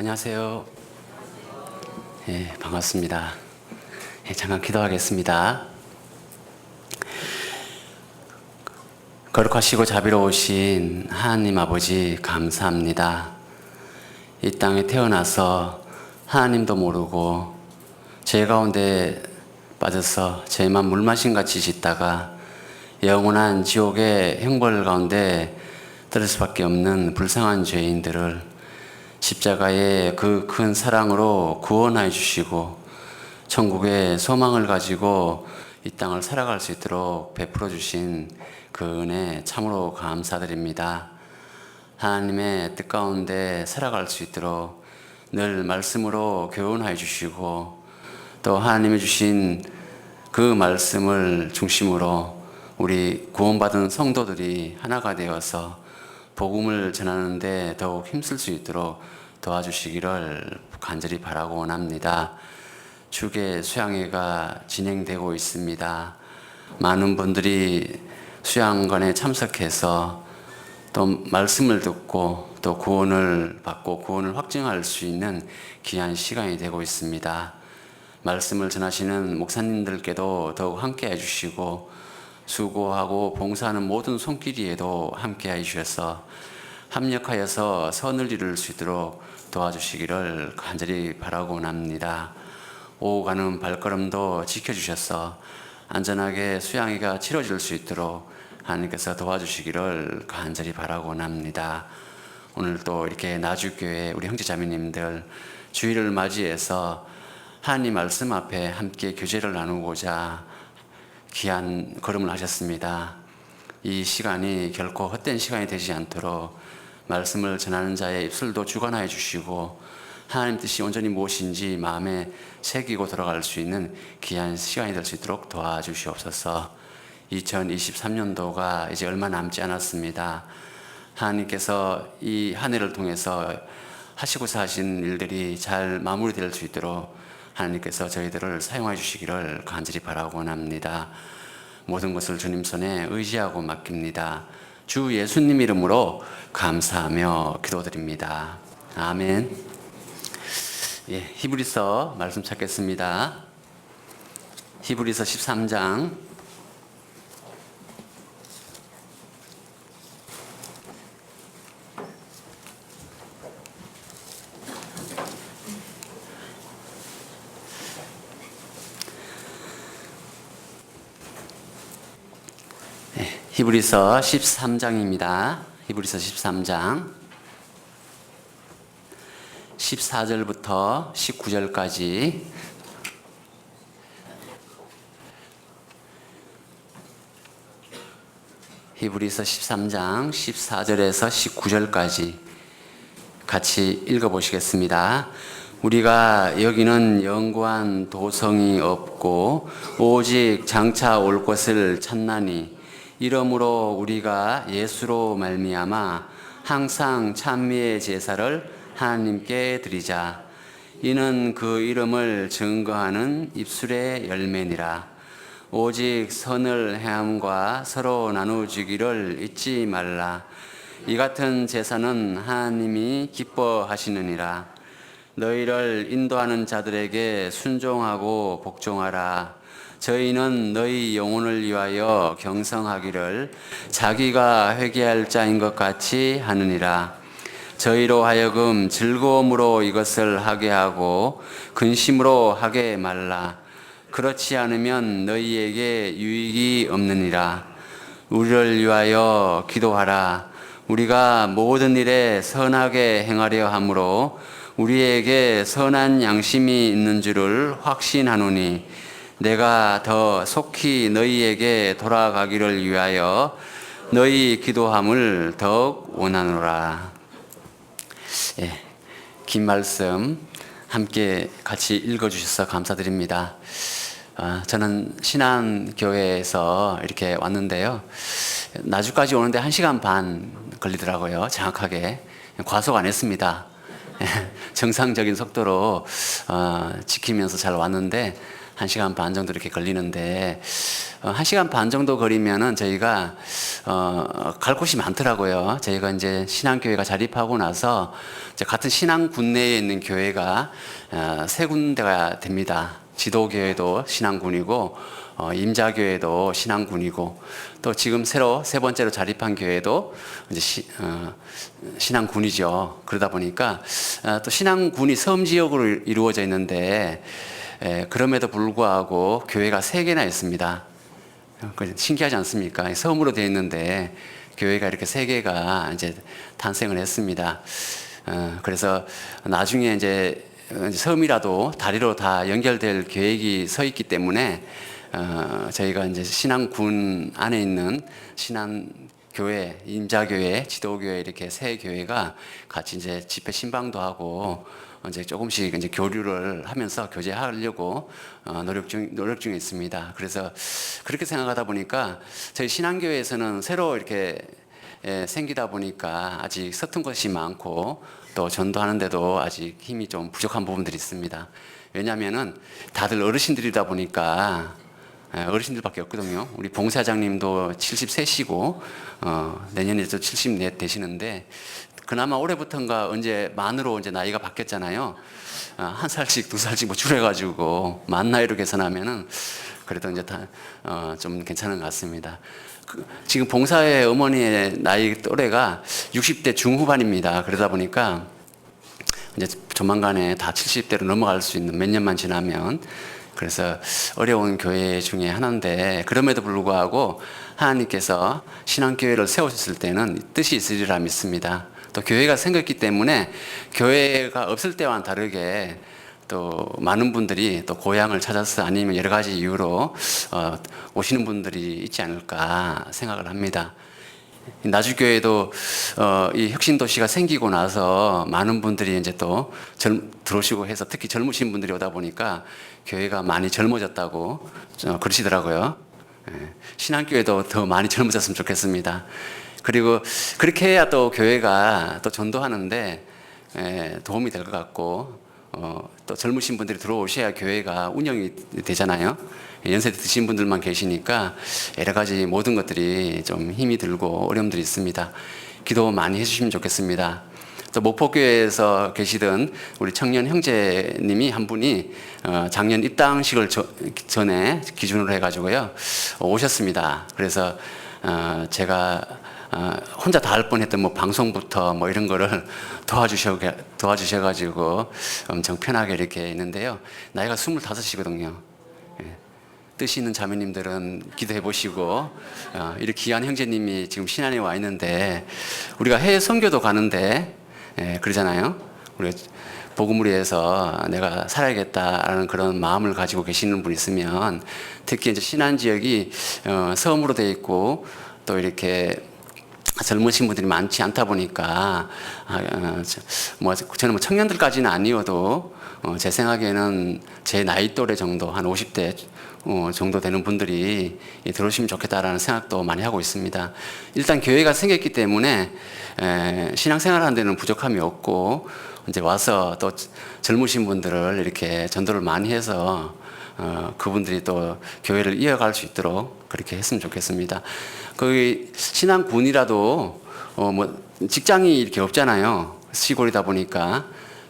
안녕하세요. 반갑습니다. 잠깐 기도하겠습니다. 거룩하시고 자비로우신 하나님 아버지 감사합니다. 이 땅에 태어나서 하나님도 모르고 죄 가운데 빠져서 죄만 물마신같이 짓다가 영원한 지옥의 형벌 가운데 들을 수밖에 없는 불쌍한 죄인들을 십자가의 그 큰 사랑으로 구원하여 주시고 천국의 소망을 가지고 이 땅을 살아갈 수 있도록 베풀어 주신 그 은혜 참으로 감사드립니다. 하나님의 뜻 가운데 살아갈 수 있도록 늘 말씀으로 교훈하여 주시고 또 하나님이 주신 그 말씀을 중심으로 우리 구원받은 성도들이 하나가 되어서 복음을 전하는데 더욱 힘쓸 수 있도록 도와주시기를 간절히 바라고 원합니다. 주의 수양회가 진행되고 있습니다. 많은 분들이 수양관에 참석해서 또 말씀을 듣고 또 구원을 받고 구원을 확증할 수 있는 귀한 시간이 되고 있습니다. 말씀을 전하시는 목사님들께도 더욱 함께 해주시고 수고하고 봉사하는 모든 손길이에도 함께 해주셔서 합력하여서 선을 이룰 수 있도록 도와주시기를 간절히 바라고 원합니다. 오고 가는 발걸음도 지켜주셔서 안전하게 수양회가 치러질 수 있도록 하나님께서 도와주시기를 간절히 바라고 원합니다. 오늘 또 이렇게 나주교회 우리 형제자매님들 주일을 맞이해서 하나님 말씀 앞에 함께 교제를 나누고자 귀한 걸음을 하셨습니다. 이 시간이 결코 헛된 시간이 되지 않도록 말씀을 전하는 자의 입술도 주관하여 주시고 하나님 뜻이 온전히 무엇인지 마음에 새기고 돌아갈 수 있는 귀한 시간이 될 수 있도록 도와주시옵소서. 2023년도가 이제 얼마 남지 않았습니다. 하나님께서 이 한 해를 통해서 하시고자 하신 일들이 잘 마무리될 수 있도록 하나님께서 저희들을 사용해 주시기를 간절히 바라고 원합니다. 모든 것을 주님 손에 의지하고 맡깁니다. 주 예수님 이름으로 감사하며 기도드립니다. 아멘. 히브리서 말씀 찾겠습니다. 히브리서 13장 히브리서 13장입니다. 히브리서 13장 14절부터 19절까지 히브리서 13장 14절에서 19절까지 같이 읽어보시겠습니다. 우리가 여기는 영구한 도성이 없고 오직 장차 올 것을 찾나니 이러므로 우리가 예수로 말미암아 항상 찬미의 제사를 하나님께 드리자. 이는 그 이름을 증거하는 입술의 열매니라. 오직 선을 행함과 서로 나누주기를 잊지 말라. 이 같은 제사는 하나님이 기뻐하시느니라. 너희를 인도하는 자들에게 순종하고 복종하라. 저희는 너희 영혼을 위하여 경성하기를 자기가 회개할 자인 것 같이 하느니라. 저희로 하여금 즐거움으로 이것을 하게 하고 근심으로 하게 말라. 그렇지 않으면 너희에게 유익이 없느니라. 우리를 위하여 기도하라. 우리가 모든 일에 선하게 행하려 함으로 우리에게 선한 양심이 있는 줄을 확신하노니 내가 더 속히 너희에게 돌아가기를 위하여 너희 기도함을 더욱 원하노라. 긴 말씀 함께 같이 읽어주셔서 감사드립니다. 저는 신안교회에서 이렇게 왔는데요. 나주까지 오는데 1시간 반 걸리더라고요. 정확하게. 과속 안 했습니다. 정상적인 속도로 지키면서 잘 왔는데 1시간 반 정도 이렇게 걸리는데 1시간 반 정도 거리면은 저희가 갈 곳이 많더라고요. 저희가 이제 신앙교회가 자립하고 나서 이제 같은 신앙군 내에 있는 교회가 세 군데가 됩니다. 지도교회도 신앙군이고 임자교회도 신앙군이고 또 지금 새로 세 번째로 자립한 교회도 이제 신앙군이죠. 그러다 보니까 또 신앙군이 섬 지역으로 이루어져 있는데 그럼에도 불구하고 교회가 세 개나 있습니다. 신기하지 않습니까? 섬으로 되어 있는데 교회가 이렇게 세 개가 이제 탄생을 했습니다. 그래서 나중에 이제 섬이라도 다리로 다 연결될 계획이 서 있기 때문에 저희가 이제 신앙군 안에 있는 신앙교회, 임자교회, 지도교회 이렇게 세 교회가 같이 이제 집회 신방도 하고 이제 조금씩 이제 교류를 하면서 교제하려고 노력 중에 있습니다. 그래서 그렇게 생각하다 보니까 저희 신앙교회에서는 새로 이렇게 생기다 보니까 아직 서툰 것이 많고 또 전도하는데도 아직 힘이 좀 부족한 부분들이 있습니다. 왜냐하면은 다들 어르신들이다 보니까 어르신들밖에 없거든요. 우리 봉사장님도 73시고 내년에도 74 되시는데 그나마 올해부터인가 언제 만으로 이제 나이가 바뀌었잖아요. 한 살씩 두 살씩 뭐 줄여가지고 만 나이로 계산하면은 그래도 이제 좀 괜찮은 것 같습니다. 지금 봉사의 어머니의 나이 또래가 60대 중후반입니다. 그러다 보니까 이제 조만간에 다 70대로 넘어갈 수 있는 몇 년만 지나면 그래서 어려운 교회 중에 하나인데 그럼에도 불구하고 하나님께서 신앙교회를 세우셨을 때는 뜻이 있으리라 믿습니다. 또 교회가 생겼기 때문에 교회가 없을 때와는 다르게 또 많은 분들이 또 고향을 찾아서 아니면 여러 가지 이유로 오시는 분들이 있지 않을까 생각을 합니다. 나주교회도 이 혁신도시가 생기고 나서 많은 분들이 이제 또 들어오시고 해서 특히 젊으신 분들이 오다 보니까 교회가 많이 젊어졌다고 그러시더라고요. 신앙교회도 더 많이 젊어졌으면 좋겠습니다. 그리고 그렇게 해야 또 교회가 또 전도하는데 도움이 될 것 같고 또 젊으신 분들이 들어오셔야 교회가 운영이 되잖아요. 연세 드신 분들만 계시니까 여러 가지 모든 것들이 좀 힘이 들고 어려움들이 있습니다. 기도 많이 해주시면 좋겠습니다. 또 목포교회에서 계시던 우리 청년 형제님이 한 분이 작년 입당식을 전에 기준으로 해가지고요 오셨습니다. 그래서 제가 혼자 다 할 뻔했던 뭐 방송부터 뭐 이런 거를 도와주셔가지고 엄청 편하게 이렇게 있는데요. 나이가 25이거든요. 뜻이 있는 자매님들은 기도해 보시고 이렇게 귀한 형제님이 지금 신안에 와 있는데 우리가 해외 선교도 가는데 그러잖아요. 우리가 복음을 위해서 내가 살아야겠다라는 그런 마음을 가지고 계시는 분 있으면 특히 이제 신안 지역이 섬으로 돼 있고 또 이렇게 젊으신 분들이 많지 않다 보니까 뭐 저는 뭐 청년들까지는 아니어도 제 생각에는 제 나이 또래 정도 한 50대 정도 되는 분들이 들어오시면 좋겠다라는 생각도 많이 하고 있습니다. 일단 교회가 생겼기 때문에 신앙생활 하는 데는 부족함이 없고 이제 와서 또 젊으신 분들을 이렇게 전도를 많이 해서 그분들이 또 교회를 이어갈 수 있도록 그렇게 했으면 좋겠습니다. 거기 신앙군이라도 뭐 직장이 이렇게 없잖아요. 시골이다 보니까.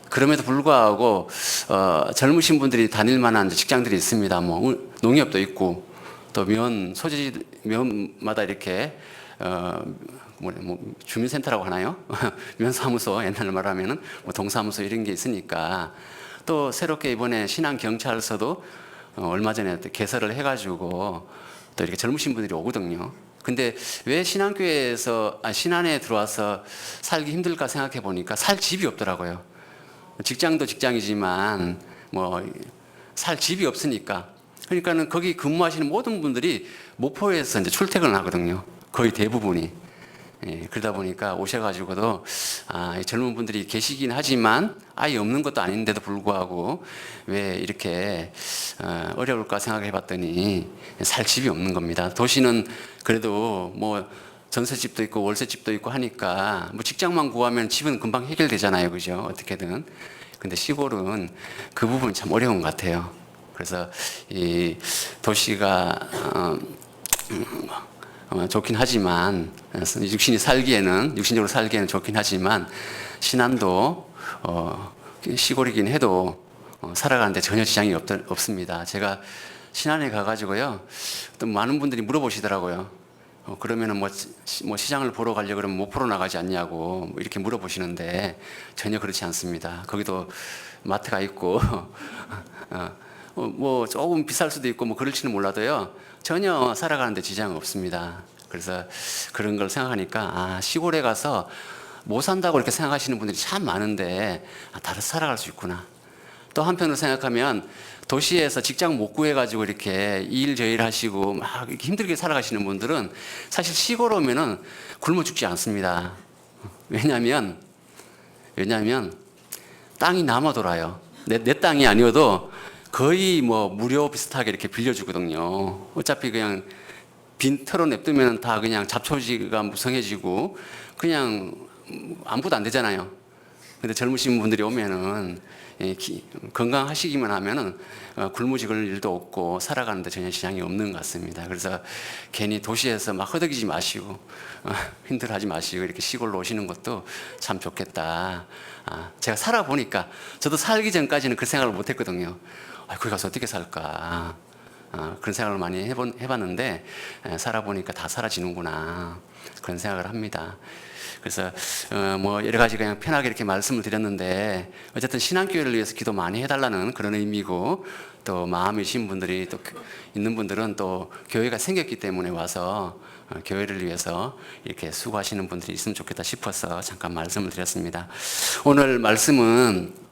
그럼에도 불구하고 젊으신 분들이 다닐 만한 직장들이 있습니다. 뭐 농협도 있고 또 면마다 이렇게 뭐 주민센터라고 하나요? 면사무소 옛날 말하면은 뭐 동사무소 이런 게 있으니까 또 새롭게 이번에 신앙경찰서도 얼마 전에 개설을 해가지고 또 이렇게 젊으신 분들이 오거든요. 근데 왜 신앙교회에서 신안에 들어와서 살기 힘들까 생각해 보니까 살 집이 없더라고요. 직장도 직장이지만 뭐 살 집이 없으니까 그러니까는 거기 근무하시는 모든 분들이 목포에서 이제 출퇴근을 하거든요. 거의 대부분이. 그러다 보니까 오셔가지고도 젊은 분들이 계시긴 하지만 아예 없는 것도 아닌데도 불구하고 왜 이렇게 어려울까 생각해 봤더니 살 집이 없는 겁니다. 도시는 그래도 뭐 전세집도 있고 월세집도 있고 하니까 뭐 직장만 구하면 집은 금방 해결되잖아요. 그죠? 어떻게든. 근데 시골은 그 부분이 참 어려운 것 같아요. 그래서 이 도시가 좋긴 하지만 육신적으로 살기에는 좋긴 하지만 신안도 시골이긴 해도 살아가는데 전혀 지장이 없습니다. 제가 신안에 가가지고요, 또 많은 분들이 물어보시더라고요. 그러면은 뭐 시장을 보러 가려고 그러면 못 보러 나가지 않냐고 뭐 이렇게 물어보시는데 전혀 그렇지 않습니다. 거기도 마트가 있고 뭐 조금 비쌀 수도 있고 뭐 그럴지는 몰라도요, 전혀 살아가는데 지장은 없습니다. 그래서 그런 걸 생각하니까 시골에 가서 못 산다고 이렇게 생각하시는 분들이 참 많은데 다른 살아갈 수 있구나. 또 한편으로 생각하면 도시에서 직장 못 구해가지고 이렇게 일 저일 하시고 막 이렇게 힘들게 살아가시는 분들은 사실 시골 오면은 굶어 죽지 않습니다. 왜냐하면 땅이 남아 돌아요. 내 땅이 아니어도 거의 뭐 무료 비슷하게 이렇게 빌려주거든요. 어차피 그냥 빈 털어 냅두면 다 그냥 잡초지가 무성해지고 그냥 아무것도 안 되잖아요. 근데 젊으신 분들이 오면은 건강하시기만 하면은 굶어 죽을 일도 없고 살아가는데 전혀 지장이 없는 것 같습니다. 그래서 괜히 도시에서 막 허덕이지 마시고 힘들어하지 마시고 이렇게 시골로 오시는 것도 참 좋겠다. 제가 살아보니까 저도 살기 전까지는 그 생각을 못했거든요. 거기 가서 어떻게 살까? 그런 생각을 많이 해봤는데 살아보니까 다 사라지는구나, 그런 생각을 합니다. 그래서 뭐 여러 가지 그냥 편하게 이렇게 말씀을 드렸는데 어쨌든 신앙교회를 위해서 기도 많이 해달라는 그런 의미고, 또 마음이신 분들이 또 있는 분들은 또 교회가 생겼기 때문에 와서 교회를 위해서 이렇게 수고하시는 분들이 있으면 좋겠다 싶어서 잠깐 말씀을 드렸습니다. 오늘 말씀은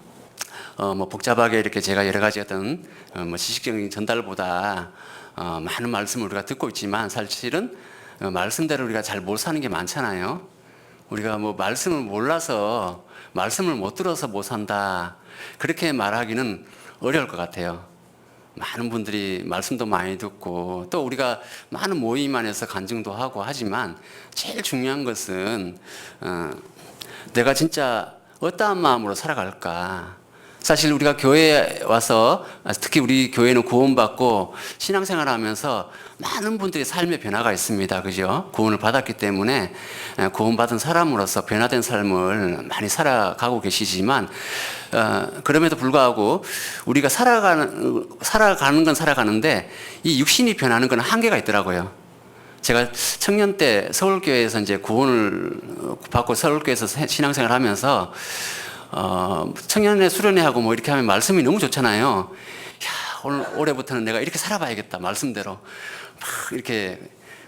뭐 복잡하게 이렇게 제가 여러 가지 어떤 뭐 지식적인 전달보다 많은 말씀을 우리가 듣고 있지만 사실은 말씀대로 우리가 잘 못 사는 게 많잖아요. 우리가 뭐 말씀을 몰라서, 말씀을 못 들어서 못 산다, 그렇게 말하기는 어려울 것 같아요. 많은 분들이 말씀도 많이 듣고 또 우리가 많은 모임 안에서 간증도 하고 하지만 제일 중요한 것은 내가 진짜 어떠한 마음으로 살아갈까. 사실 우리가 교회에 와서, 특히 우리 교회는 구원받고 신앙생활 하면서 많은 분들이 삶의 변화가 있습니다. 그죠? 구원을 받았기 때문에 구원받은 사람으로서 변화된 삶을 많이 살아가고 계시지만, 그럼에도 불구하고 우리가 살아가는 건 살아가는데 이 육신이 변하는 건 한계가 있더라고요. 제가 청년 때 서울교회에서 이제 구원을 받고 서울교회에서 신앙생활 하면서 청년회 수련회하고 뭐 이렇게 하면 말씀이 너무 좋잖아요. 올해부터는 내가 이렇게 살아봐야겠다, 말씀대로 막 이렇게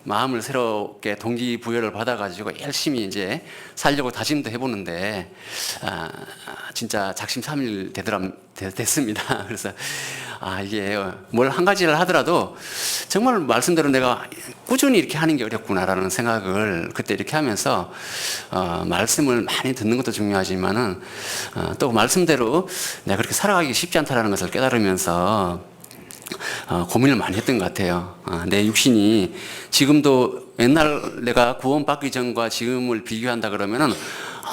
마음을 새롭게 동기부여를 받아가지고 열심히 이제 살려고 다짐도 해보는데 진짜 작심삼일 됐습니다. 그래서 이게 뭘 한 가지를 하더라도 정말 말씀대로 내가 꾸준히 이렇게 하는 게 어렵구나라는 생각을 그때 이렇게 하면서 말씀을 많이 듣는 것도 중요하지만은 또 말씀대로 내가 그렇게 살아가기 쉽지 않다라는 것을 깨달으면서 고민을 많이 했던 것 같아요. 내 육신이 지금도 옛날 내가 구원받기 전과 지금을 비교한다 그러면은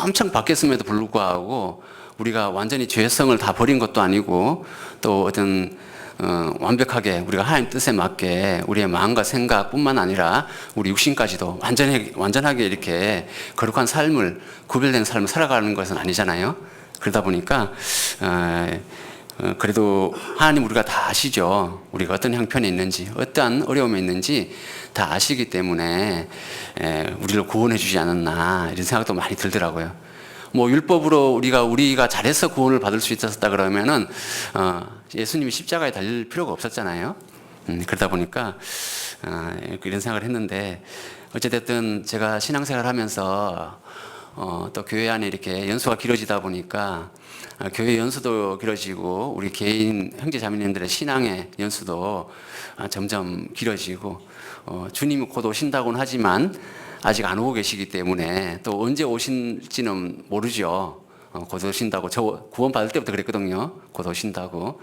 엄청 바뀌었음에도 불구하고 우리가 완전히 죄성을 다 버린 것도 아니고 또 어떤 완벽하게 우리가 하나님 뜻에 맞게 우리의 마음과 생각뿐만 아니라 우리 육신까지도 완전하게 이렇게 거룩한 삶을, 구별된 삶을 살아가는 것은 아니잖아요. 그러다 보니까 그래도 하나님 우리가 다 아시죠. 우리가 어떤 형편에 있는지, 어떠한 어려움에 있는지 다 아시기 때문에 우리를 구원해 주지 않았나, 이런 생각도 많이 들더라고요. 뭐 율법으로 우리가 잘해서 구원을 받을 수 있었다 그러면은 예수님이 십자가에 달릴 필요가 없었잖아요. 그러다 보니까 이런 생각을 했는데, 어쨌든 제가 신앙생활 하면서 또 교회 안에 이렇게 연수가 길어지다 보니까 교회 연수도 길어지고 우리 개인 형제 자매님들의 신앙의 연수도 점점 길어지고 주님이 곧 오신다고는 하지만 아직 안 오고 계시기 때문에 또 언제 오실지는 모르죠. 곧 오신다고, 저 구원 받을 때부터 그랬거든요. 곧 오신다고.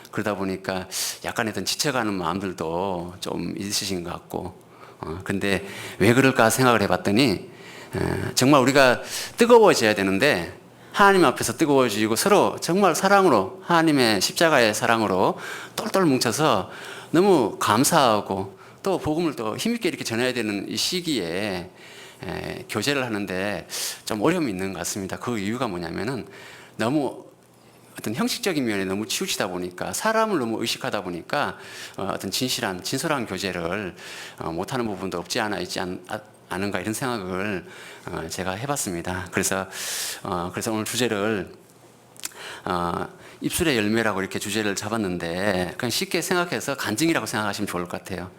그러다 보니까 약간 어떤 지쳐가는 마음들도 좀 있으신 것 같고, 근데 왜 그럴까 생각을 해봤더니 정말 우리가 뜨거워져야 되는데 하나님 앞에서 뜨거워지고 서로 정말 사랑으로 하나님의 십자가의 사랑으로 똘똘 뭉쳐서 너무 감사하고 또 복음을 또 힘있게 이렇게 전해야 되는 이 시기에 교제를 하는데 좀 어려움이 있는 것 같습니다. 그 이유가 뭐냐면은 너무 어떤 형식적인 면에 너무 치우치다 보니까 사람을 너무 의식하다 보니까 어떤 진솔한 교제를 못하는 부분도 없지 않아 있지 않은가 이런 생각을 제가 해봤습니다. 그래서 오늘 주제를 입술의 열매라고 이렇게 주제를 잡았는데 그냥 쉽게 생각해서 간증이라고 생각하시면 좋을 것 같아요.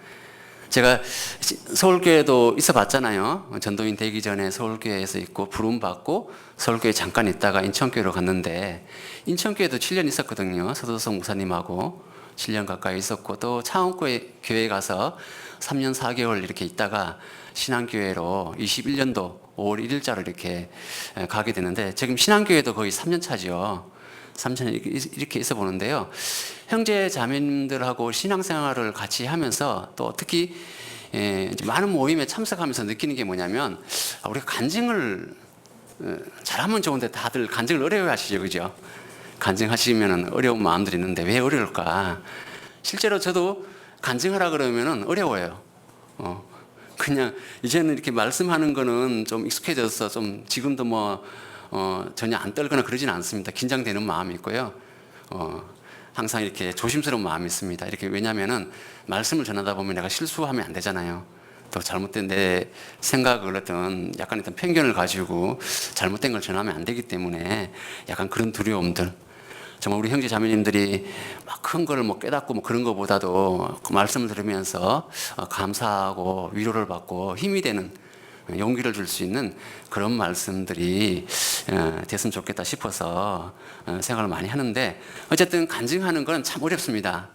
제가 서울교회도 있어 봤잖아요. 전도인 되기 전에 서울교회에서 있고 부름받고 서울교회 잠깐 있다가 인천교회로 갔는데 인천교회도 7년 있었거든요. 서도성 목사님하고 7년 가까이 있었고 또 창원교회 가서 3년 4개월 이렇게 있다가 신앙교회로 21년도 5월 1일자로 이렇게 가게 되는데 지금 신앙교회도 거의 3년 차죠. 3년 이렇게 있어 보는데요. 형제 자매님들하고 신앙생활을 같이 하면서 또 특히 많은 모임에 참석하면서 느끼는 게 뭐냐면 우리가 간증을 잘하면 좋은데 다들 간증을 어려워하시죠, 그죠? 간증하시면 어려운 마음들이 있는데 왜 어려울까? 실제로 저도 간증하라 그러면은 어려워요. 그냥 이제는 이렇게 말씀하는 거는 좀 익숙해져서 좀 지금도 전혀 안 떨거나 그러지는 않습니다. 긴장되는 마음이 있고요. 항상 이렇게 조심스러운 마음이 있습니다. 이렇게 왜냐면은 말씀을 전하다 보면 내가 실수하면 안 되잖아요. 또 잘못된 내 생각을 약간 편견을 가지고 잘못된 걸 전하면 안 되기 때문에 약간 그런 두려움들. 정말 우리 형제 자매님들이 막 큰 걸 깨닫고 그런 것보다도 그 말씀을 들으면서 감사하고 위로를 받고 힘이 되는 용기를 줄 수 있는 그런 말씀들이 됐으면 좋겠다 싶어서 생각을 많이 하는데 어쨌든 간증하는 건 참 어렵습니다.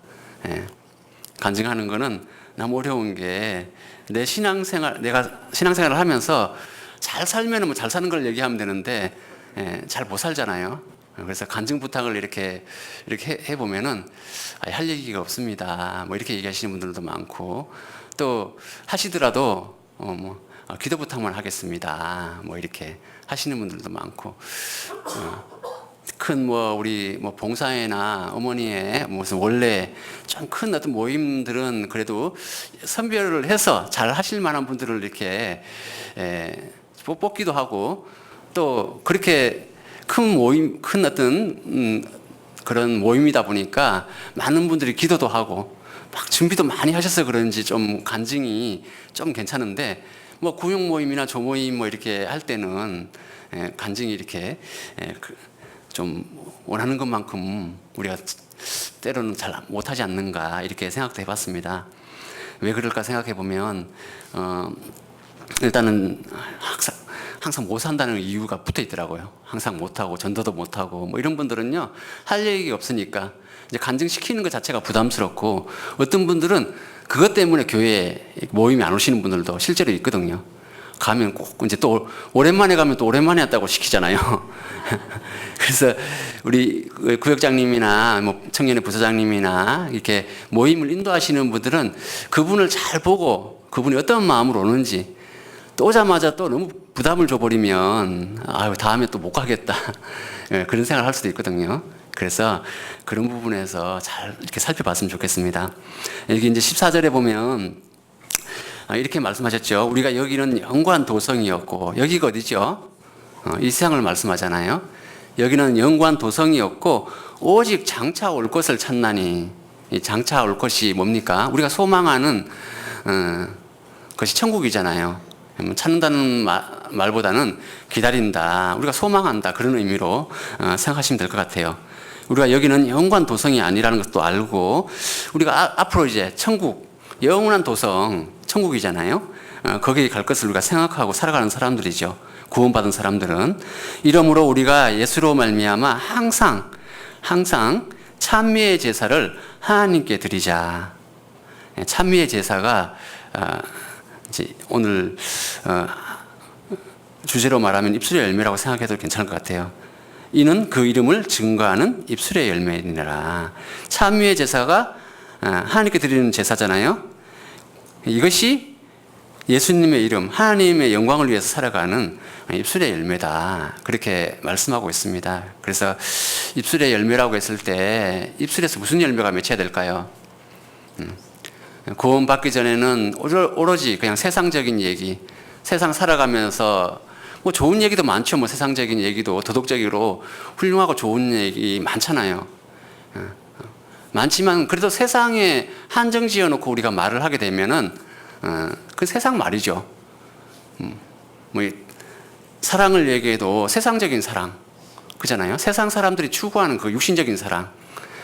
간증하는 거는 너무 어려운 게 내가 신앙생활을 하면서 잘 살면 잘 사는 걸 얘기하면 되는데 잘 못 살잖아요. 그래서 간증 부탁을 이렇게 해보면은 할 얘기가 없습니다. 이렇게 얘기하시는 분들도 많고 또 하시더라도 기도 부탁만 하겠습니다. 이렇게 하시는 분들도 많고 큰 우리 봉사회나 어머니의 무슨 원래 좀 큰 어떤 모임들은 그래도 선별을 해서 잘 하실 만한 분들을 이렇게 뽑기도 하고 또 그렇게 큰 모임, 큰 어떤 그런 모임이다 보니까 많은 분들이 기도도 하고 막 준비도 많이 하셔서 그런지 좀 간증이 좀 괜찮은데 구역 모임이나 조모임 이렇게 할 때는 간증이 이렇게 좀 원하는 것만큼 우리가 때로는 잘 못하지 않는가 이렇게 생각도 해봤습니다. 왜 그럴까 생각해 보면 일단은 항상 못 산다는 이유가 붙어 있더라고요. 항상 못하고 전도도 못하고 이런 분들은요 할 얘기가 없으니까 이제 간증시키는 것 자체가 부담스럽고 어떤 분들은 그것 때문에 교회에 모임에 안 오시는 분들도 실제로 있거든요. 가면 꼭 이제 또 오랜만에 가면 또 오랜만에 왔다고 시키잖아요. 그래서 우리 구역장님이나 청년의 부서장님이나 이렇게 모임을 인도하시는 분들은 그분을 잘 보고 그분이 어떤 마음으로 오는지 또 오자마자 또 너무 부담을 줘버리면 다음에 또 못 가겠다 그런 생각을 할 수도 있거든요. 그래서 그런 부분에서 잘 이렇게 살펴봤으면 좋겠습니다. 여기 이제 14절에 보면 이렇게 말씀하셨죠. 우리가 여기는 영관 도성이었고 여기가 어디죠? 이 세상을 말씀하잖아요. 여기는 영관 도성이었고 오직 장차 올 것을 찾나니. 이 장차 올 것이 뭡니까? 우리가 소망하는 것이 천국이잖아요. 찾는다는 말보다는 기다린다, 우리가 소망한다 그런 의미로 생각하시면 될 것 같아요. 우리가 여기는 영관 도성이 아니라는 것도 알고 우리가 앞으로 이제 천국, 영원한 도성, 천국이잖아요. 거기에 갈 것을 우리가 생각하고 살아가는 사람들이죠. 구원받은 사람들은. 이러므로 우리가 예수로 말미암아 항상 찬미의 제사를 하나님께 드리자. 찬미의 제사가 이제 오늘 주제로 말하면 입술의 열매라고 생각해도 괜찮을 것 같아요. 이는 그 이름을 증거하는 입술의 열매니라. 찬미의 제사가 하나님께 드리는 제사잖아요. 이것이 예수님의 이름, 하나님의 영광을 위해서 살아가는 입술의 열매다. 그렇게 말씀하고 있습니다. 그래서 입술의 열매라고 했을 때 입술에서 무슨 열매가 맺혀야 될까요? 구원받기 전에는 오로지 그냥 세상적인 얘기, 세상 살아가면서 뭐 좋은 얘기도 많죠. 뭐 세상적인 얘기도 도덕적으로 훌륭하고 좋은 얘기 많잖아요. 많지만 그래도 세상에 한정 지어놓고 우리가 말을 하게 되면은 그 세상 말이죠. 뭐 사랑을 얘기해도 세상적인 사랑 그잖아요. 세상 사람들이 추구하는 그 육신적인 사랑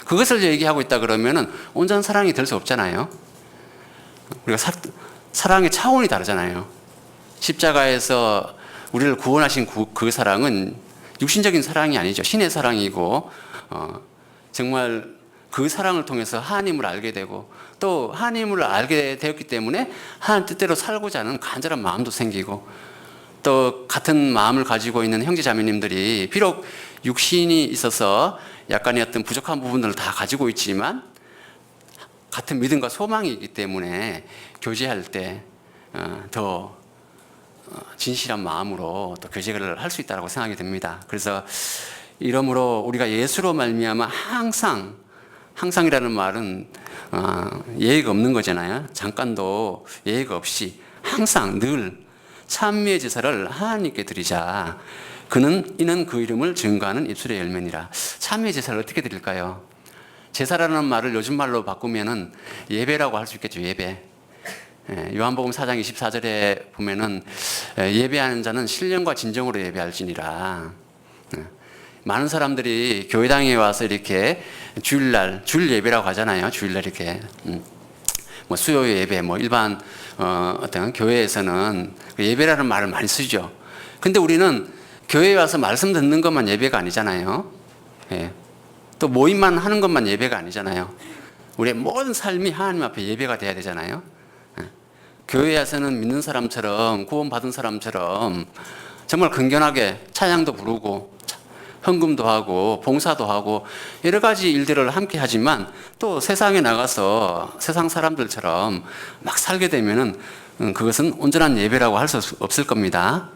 그것을 얘기하고 있다 그러면은 온전한 사랑이 될 수 없잖아요. 우리가 사랑의 차원이 다르잖아요. 십자가에서 우리를 구원하신 그 사랑은 육신적인 사랑이 아니죠. 신의 사랑이고 정말 그 사랑을 통해서 하나님을 알게 되고 또 하나님을 알게 되었기 때문에 하나님 뜻대로 살고자 하는 간절한 마음도 생기고 또 같은 마음을 가지고 있는 형제 자매님들이 비록 육신이 있어서 약간의 어떤 부족한 부분들을 다 가지고 있지만 같은 믿음과 소망이 있기 때문에 교제할 때 더 진실한 마음으로 또 교제를 할 수 있다고 생각이 듭니다. 그래서 이러므로 우리가 예수로 말미암아 항상이라는 말은 예의가 없는 거잖아요. 잠깐도 예의가 없이 항상 늘 찬미의 제사를 하나님께 드리자. 이는 그 이름을 증거하는 입술의 열매니라. 찬미의 제사를 어떻게 드릴까요? 제사라는 말을 요즘 말로 바꾸면은 예배라고 할 수 있겠죠. 예배. 요한복음 4장 24절에 보면은 예배하는 자는 신령과 진정으로 예배할지니라. 많은 사람들이 교회당에 와서 이렇게 주일날 주일 예배라고 하잖아요. 주일날 이렇게 뭐 수요 예배, 뭐 일반 어떤 교회에서는 예배라는 말을 많이 쓰죠. 근데 우리는 교회에 와서 말씀 듣는 것만 예배가 아니잖아요. 예. 또 모임만 하는 것만 예배가 아니잖아요. 우리의 모든 삶이 하나님 앞에 예배가 돼야 되잖아요. 예. 교회에 와서는 믿는 사람처럼 구원받은 사람처럼 정말 건견하게 찬양도 부르고 헌금도 하고 봉사도 하고 여러 가지 일들을 함께 하지만 또 세상에 나가서 세상 사람들처럼 막 살게 되면은 그것은 온전한 예배라고 할 수 없을 겁니다.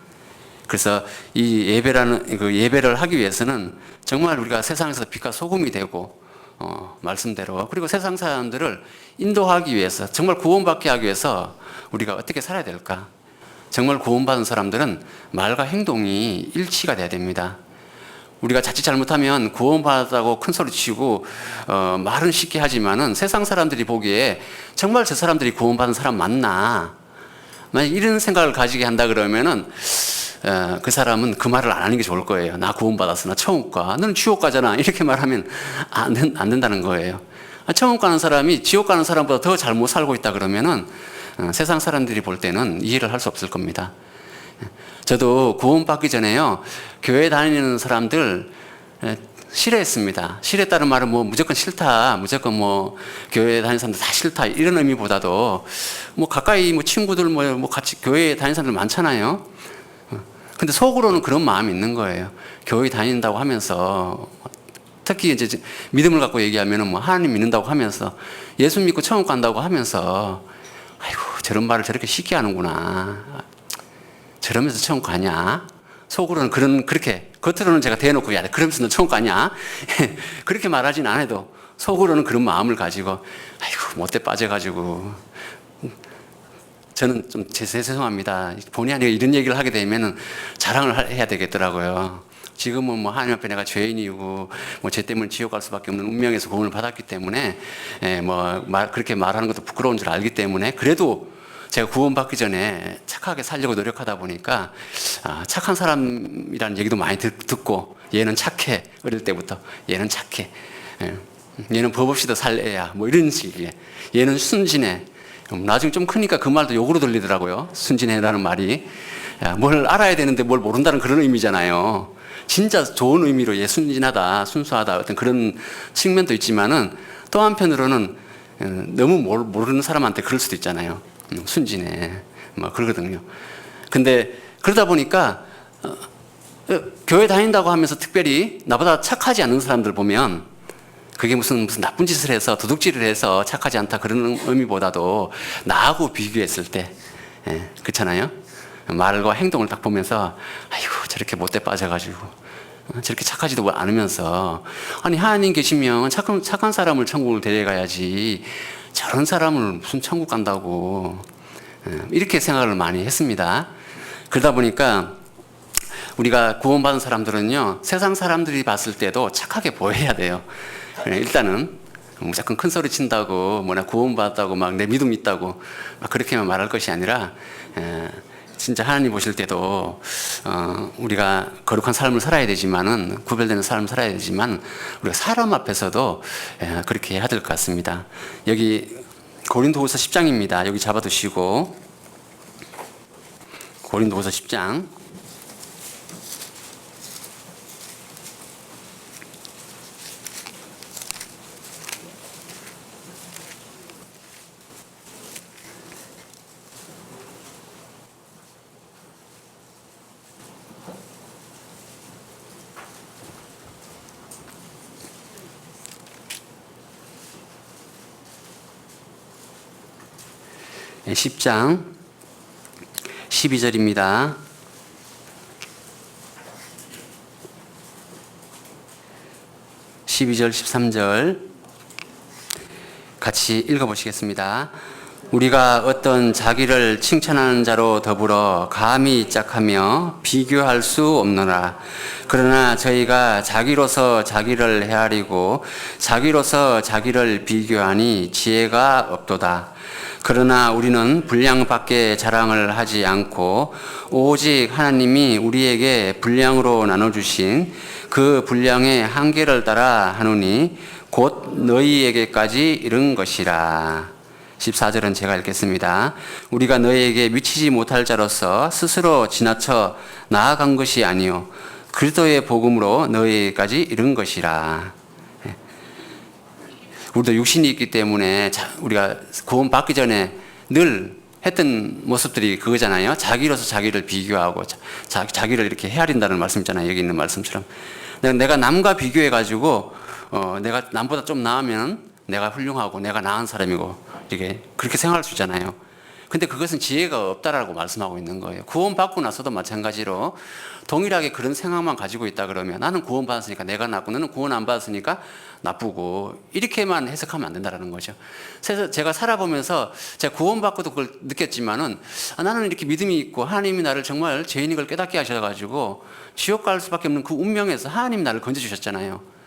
그래서 이 예배를 하기 위해서는 정말 우리가 세상에서 빛과 소금이 되고 말씀대로 그리고 세상 사람들을 인도하기 위해서 정말 구원받게 하기 위해서 우리가 어떻게 살아야 될까? 정말 구원받은 사람들은 말과 행동이 일치가 돼야 됩니다. 우리가 자칫 잘못하면 구원받았다고 큰 소리 치고 말은 쉽게 하지만은 세상 사람들이 보기에 정말 저 사람들이 구원받은 사람 맞나? 만약 이런 생각을 가지게 한다 그러면은 그 사람은 그 말을 안 하는 게 좋을 거예요. 나 구원받았어. 나 천국 가. 너는 지옥 가잖아. 이렇게 말하면 안 된다는 거예요. 천국 가는 사람이 지옥 가는 사람보다 더 잘못 살고 있다 그러면은 세상 사람들이 볼 때는 이해를 할 수 없을 겁니다. 저도 구원받기 전에요, 교회 다니는 사람들 싫어했습니다. 싫어했다는 말은 뭐 무조건 싫다, 무조건 뭐 교회 다니는 사람들 다 싫다 이런 의미보다도 뭐 가까이 뭐 친구들 뭐 같이 교회 다니는 사람들 많잖아요. 근데 속으로는 그런 마음이 있는 거예요. 교회 다닌다고 하면서 특히 이제 믿음을 갖고 얘기하면은 뭐 하나님 믿는다고 하면서 예수 믿고 천국 간다고 하면서 아이고 저런 말을 저렇게 쉽게 하는구나. 저러면서 천국 가냐? 속으로는 그렇게 겉으로는 제가 대놓고 야 그러면서 너 천국 가냐? 그렇게 말하진 않아도 속으로는 그런 마음을 가지고 아이고 못돼 빠져가지고 저는 좀 죄송합니다. 본의 아니게 이런 얘기를 하게 되면은 자랑을 해야 되겠더라고요. 지금은 뭐 하나님 앞에 내가 죄인이고 뭐 죄 때문에 지옥 갈 수밖에 없는 운명에서 구원을 받았기 때문에 그렇게 말하는 것도 부끄러운 줄 알기 때문에 그래도 제가 구원받기 전에 착하게 살려고 노력하다 보니까 착한 사람이라는 얘기도 많이 듣고 얘는 착해 어릴 때부터 얘는 착해 얘는 법 없이도 살 애야 뭐 이런 식이에요. 얘는 순진해. 나중에 좀 크니까 그 말도 욕으로 들리더라고요. 순진해라는 말이 뭘 알아야 되는데 뭘 모른다는 그런 의미잖아요. 진짜 좋은 의미로 얘 순진하다 순수하다 어떤 그런 측면도 있지만은 또 한편으로는 너무 모르는 사람한테 그럴 수도 있잖아요. 순진해 뭐 그러거든요. 근데 그러다 보니까 교회 다닌다고 하면서 특별히 나보다 착하지 않은 사람들 보면 그게 무슨 나쁜 짓을 해서 도둑질을 해서 착하지 않다 그런 의미보다도 나하고 비교했을 때 예, 그렇잖아요. 말과 행동을 딱 보면서 아이고 저렇게 못돼 빠져가지고 저렇게 착하지도 않으면서 아니 하나님 계시면 착한 사람을 천국을 데려가야지 저런 사람을 무슨 천국 간다고 이렇게 생각을 많이 했습니다. 그러다 보니까 우리가 구원받은 사람들은요 세상 사람들이 봤을 때도 착하게 보여야 돼요. 일단은 무조건 큰 소리 친다고 뭐나 구원받았다고 막 내 믿음 있다고 막 그렇게만 말할 것이 아니라 진짜 하나님 보실 때도 우리가 거룩한 삶을 살아야 되지만은 구별되는 삶을 살아야 되지만 우리가 사람 앞에서도 그렇게 해야 될 것 같습니다. 여기 고린도후서 10장입니다. 여기 잡아두시고 고린도후서 10장 10장 12절입니다. 12절 13절 같이 읽어보시겠습니다. 우리가 어떤 자기를 칭찬하는 자로 더불어 감히 짝하며 비교할 수 없노라. 그러나 저희가 자기로서 자기를 헤아리고 자기로서 자기를 비교하니 지혜가 없도다. 그러나 우리는 분량밖에 자랑을 하지 않고 오직 하나님이 우리에게 분량으로 나눠주신 그 분량의 한계를 따라 하노니 곧 너희에게까지 이른 것이라. 14절은 제가 읽겠습니다. 우리가 너희에게 미치지 못할 자로서 스스로 지나쳐 나아간 것이 아니요 그리스도의 복음으로 너희에게까지 이른 것이라. 우리도 육신이 있기 때문에 우리가 구원 받기 전에 늘 했던 모습들이 그거잖아요. 자기로서 자기를 비교하고 자기를 이렇게 헤아린다는 말씀이잖아요. 여기 있는 말씀처럼 내가 남과 비교해 가지고 내가 남보다 좀 나으면 내가 훌륭하고 내가 나은 사람이고 이렇게 그렇게 생각할 수 있잖아요. 근데 그것은 지혜가 없다라고 말씀하고 있는 거예요. 구원받고 나서도 마찬가지로 동일하게 그런 생각만 가지고 있다 그러면 나는 구원받았으니까 내가 낫고 너는 구원 안 받았으니까 나쁘고 이렇게만 해석하면 안 된다는 거죠. 그래서 제가 살아보면서 제가 구원받고도 그걸 느꼈지만은 나는 이렇게 믿음이 있고 하나님이 나를 정말 죄인인 걸 깨닫게 하셔가지고 지옥 갈 수밖에 없는 그 운명에서 하나님이 나를 건져주셨잖아요.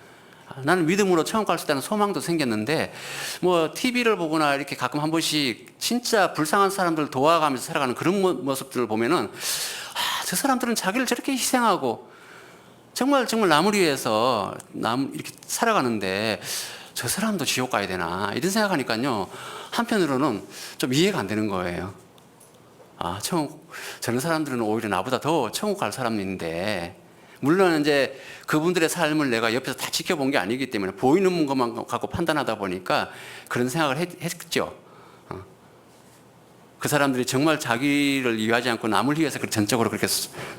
나는 믿음으로 천국 갈 수 있다는 소망도 생겼는데 뭐 TV를 보거나 이렇게 가끔 한 번씩 진짜 불쌍한 사람들 도와가면서 살아가는 그런 모습들을 보면은 저 사람들은 자기를 저렇게 희생하고 정말 남을 위해서 이렇게 살아가는데 저 사람도 지옥 가야 되나 이런 생각하니까요 한편으로는 좀 이해가 안 되는 거예요. 저런 사람들은 오히려 나보다 더 천국 갈 사람인데 물론 이제 그분들의 삶을 내가 옆에서 다 지켜본 게 아니기 때문에 보이는 것만 갖고 판단하다 보니까 그런 생각을 했죠. 그 사람들이 정말 자기를 위하지 않고 남을 위해서 전적으로 그렇게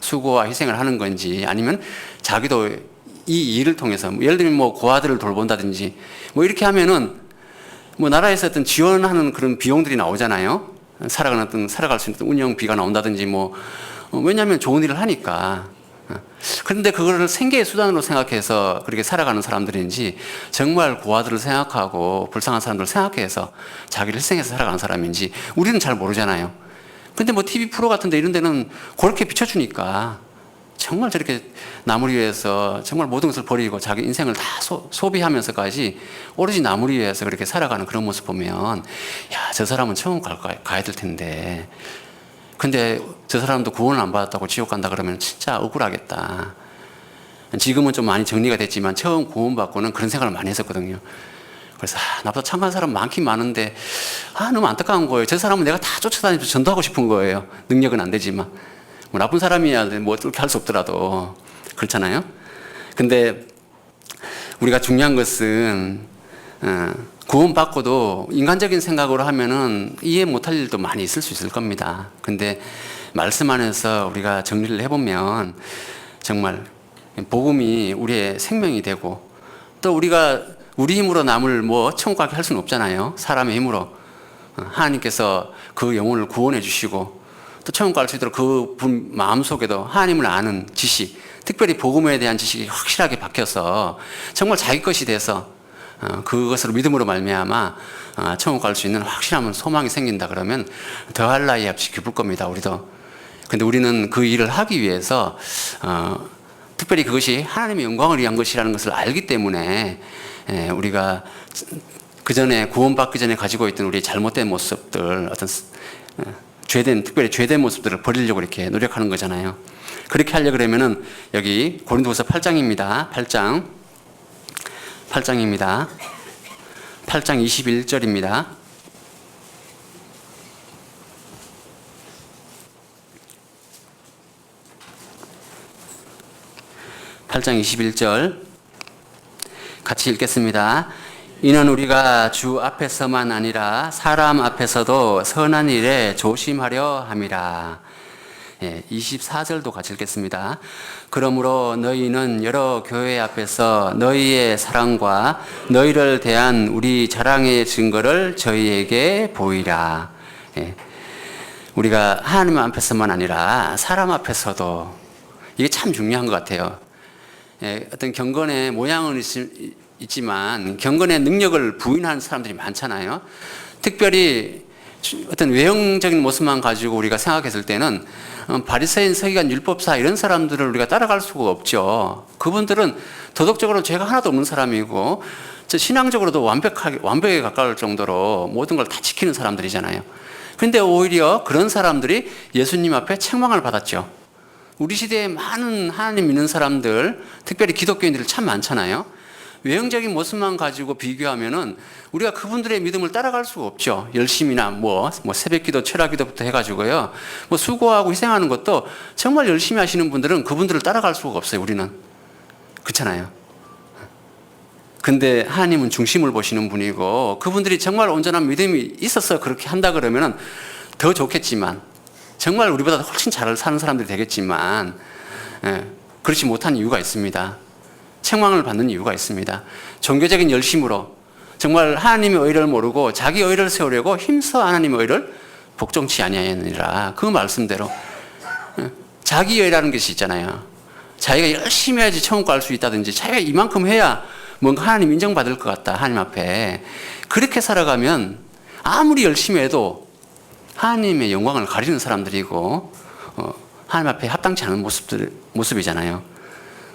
수고와 희생을 하는 건지 아니면 자기도 이 일을 통해서 예를 들면 뭐 고아들을 돌본다든지 뭐 이렇게 하면은 뭐 나라에서 어떤 지원하는 그런 비용들이 나오잖아요. 살아갈 수 있는 운영비가 나온다든지 뭐 왜냐하면 좋은 일을 하니까. 그런데 그거를 생계의 수단으로 생각해서 그렇게 살아가는 사람들인지 정말 고아들을 생각하고 불쌍한 사람들을 생각해서 자기를 희생해서 살아가는 사람인지 우리는 잘 모르잖아요. 근데 뭐 TV 프로 같은 데 이런 데는 그렇게 비춰주니까 정말 저렇게 남을 위해서 정말 모든 것을 버리고 자기 인생을 다 소비하면서까지 오로지 남을 위해서 그렇게 살아가는 그런 모습 보면 저 사람은 천국 가야 될 텐데 근데 저 사람도 구원을 안 받았다고 지옥 간다 그러면 진짜 억울하겠다. 지금은 좀 많이 정리가 됐지만 처음 구원받고는 그런 생각을 많이 했었거든요. 그래서 나보다 착한 사람 많긴 많은데 너무 안타까운 거예요. 저 사람은 내가 다 쫓아다니면서 전도하고 싶은 거예요. 능력은 안 되지만 뭐 나쁜 사람이야 뭐 어떻게 할 수 없더라도 그렇잖아요. 근데 우리가 중요한 것은 구원받고도 인간적인 생각으로 하면은 이해 못할 일도 많이 있을 수 있을 겁니다. 근데 말씀 안에서 우리가 정리를 해보면 정말 복음이 우리의 생명이 되고 또 우리가 우리 힘으로 남을 뭐 천국 가게 할 수는 없잖아요. 사람의 힘으로 하나님께서 그 영혼을 구원해 주시고 또 천국 갈 수 있도록 그분 마음속에도 하나님을 아는 지식, 특별히 복음에 대한 지식이 확실하게 박혀서 정말 자기 것이 돼서 그것으로 믿음으로 말미암아 천국 갈 수 있는 확실한 소망이 생긴다 그러면 더할 나위 없이 기쁠 겁니다. 우리도. 근데 우리는 그 일을 하기 위해서 특별히 그것이 하나님의 영광을 위한 것이라는 것을 알기 때문에 우리가 그 전에 구원받기 전에 가지고 있던 우리의 잘못된 모습들, 어떤 특별히 죄된 모습들을 버리려고 이렇게 노력하는 거잖아요. 그렇게 하려고 그러면은 여기 고린도후서 8장입니다. 8장입니다. 8장 21절입니다. 8장 21절 같이 읽겠습니다. 이는 우리가 주 앞에서만 아니라 사람 앞에서도 선한 일에 조심하려 함이라. 24절도 같이 읽겠습니다. 그러므로 너희는 여러 교회 앞에서 너희의 사랑과 너희를 대한 우리 자랑의 증거를 저희에게 보이라. 우리가 하나님 앞에서만 아니라 사람 앞에서도, 이게 참 중요한 것 같아요. 어떤 경건의 모양은 있지만 경건의 능력을 부인하는 사람들이 많잖아요. 특별히 어떤 외형적인 모습만 가지고 우리가 생각했을 때는 바리새인, 서기관, 율법사 이런 사람들을 우리가 따라갈 수가 없죠. 그분들은 도덕적으로 죄가 하나도 없는 사람이고 신앙적으로도 완벽에 가까울 정도로 모든 걸 다 지키는 사람들이잖아요. 그런데 오히려 그런 사람들이 예수님 앞에 책망을 받았죠. 우리 시대에 많은 하나님 믿는 사람들, 특별히 기독교인들이 참 많잖아요. 외형적인 모습만 가지고 비교하면은 우리가 그분들의 믿음을 따라갈 수가 없죠. 열심이나 뭐 새벽기도, 철야기도부터 해가지고요. 뭐 수고하고 희생하는 것도 정말 열심히 하시는 분들은 그분들을 따라갈 수가 없어요. 우리는. 그렇잖아요. 근데 하나님은 중심을 보시는 분이고 그분들이 정말 온전한 믿음이 있어서 그렇게 한다 그러면은 더 좋겠지만, 정말 우리보다 훨씬 잘 사는 사람들이 되겠지만, 그렇지 못한 이유가 있습니다. 책망을 받는 이유가 있습니다. 종교적인 열심으로 정말 하나님의 의를 모르고 자기 의를 세우려고 힘써 하나님의 의를 복종치 아니하였느니라. 그 말씀대로 자기 의라는 것이 있잖아요. 자기가 열심히 해야지 천국 갈 수 있다든지, 자기가 이만큼 해야 뭔가 하나님 인정받을 것 같다, 하나님 앞에. 그렇게 살아가면 아무리 열심히 해도 하나님의 영광을 가리는 사람들이고 하나님 앞에 합당치 않은 모습이잖아요.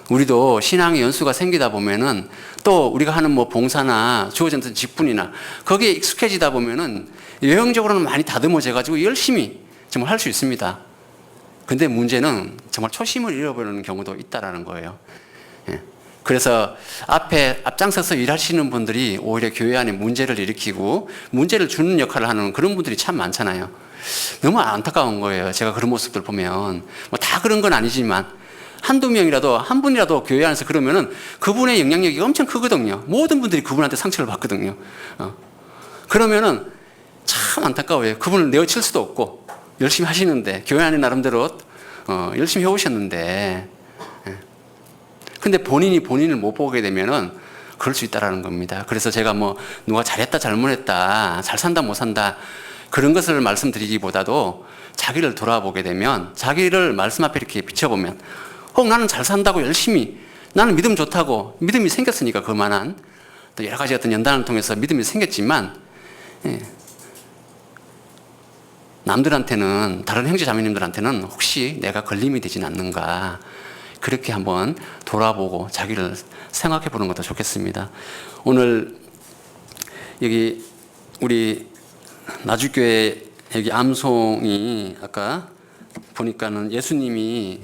우리도 신앙의 연수가 생기다 보면은 또 우리가 하는 뭐 봉사나 주어진 직분이나 거기에 익숙해지다 보면은 외형적으로는 많이 다듬어져 가지고 열심히 정말 할 수 있습니다. 근데 문제는 정말 초심을 잃어버리는 경우도 있다라는 거예요. 그래서 앞장서서 일하시는 분들이 오히려 교회 안에 문제를 일으키고 문제를 주는 역할을 하는 그런 분들이 참 많잖아요. 너무 안타까운 거예요. 제가 그런 모습들 보면. 뭐 다 그런 건 아니지만 한두 명이라도, 한 분이라도 교회 안에서 그러면은 그분의 영향력이 엄청 크거든요. 모든 분들이 그분한테 상처를 받거든요. 그러면은 참 안타까워요. 그분을 내어칠 수도 없고, 열심히 하시는데, 교회 안에 나름대로 열심히 해오셨는데, 근데 본인이 본인을 못 보게 되면은 그럴 수 있다라는 겁니다. 그래서 제가 뭐 누가 잘했다, 잘못했다, 잘 산다, 못 산다, 그런 것을 말씀드리기보다도 자기를 돌아보게 되면, 자기를 말씀 앞에 이렇게 비춰보면, 나는 잘 산다고 열심히, 나는 믿음 좋다고, 믿음이 생겼으니까 그만한 또 여러 가지 어떤 연단을 통해서 믿음이 생겼지만, 남들한테는, 다른 형제 자매님들한테는 혹시 내가 걸림이 되진 않는가, 그렇게 한번 돌아보고 자기를 생각해 보는 것도 좋겠습니다. 오늘 여기 우리 나주교회 여기 암송이 아까 보니까는 예수님이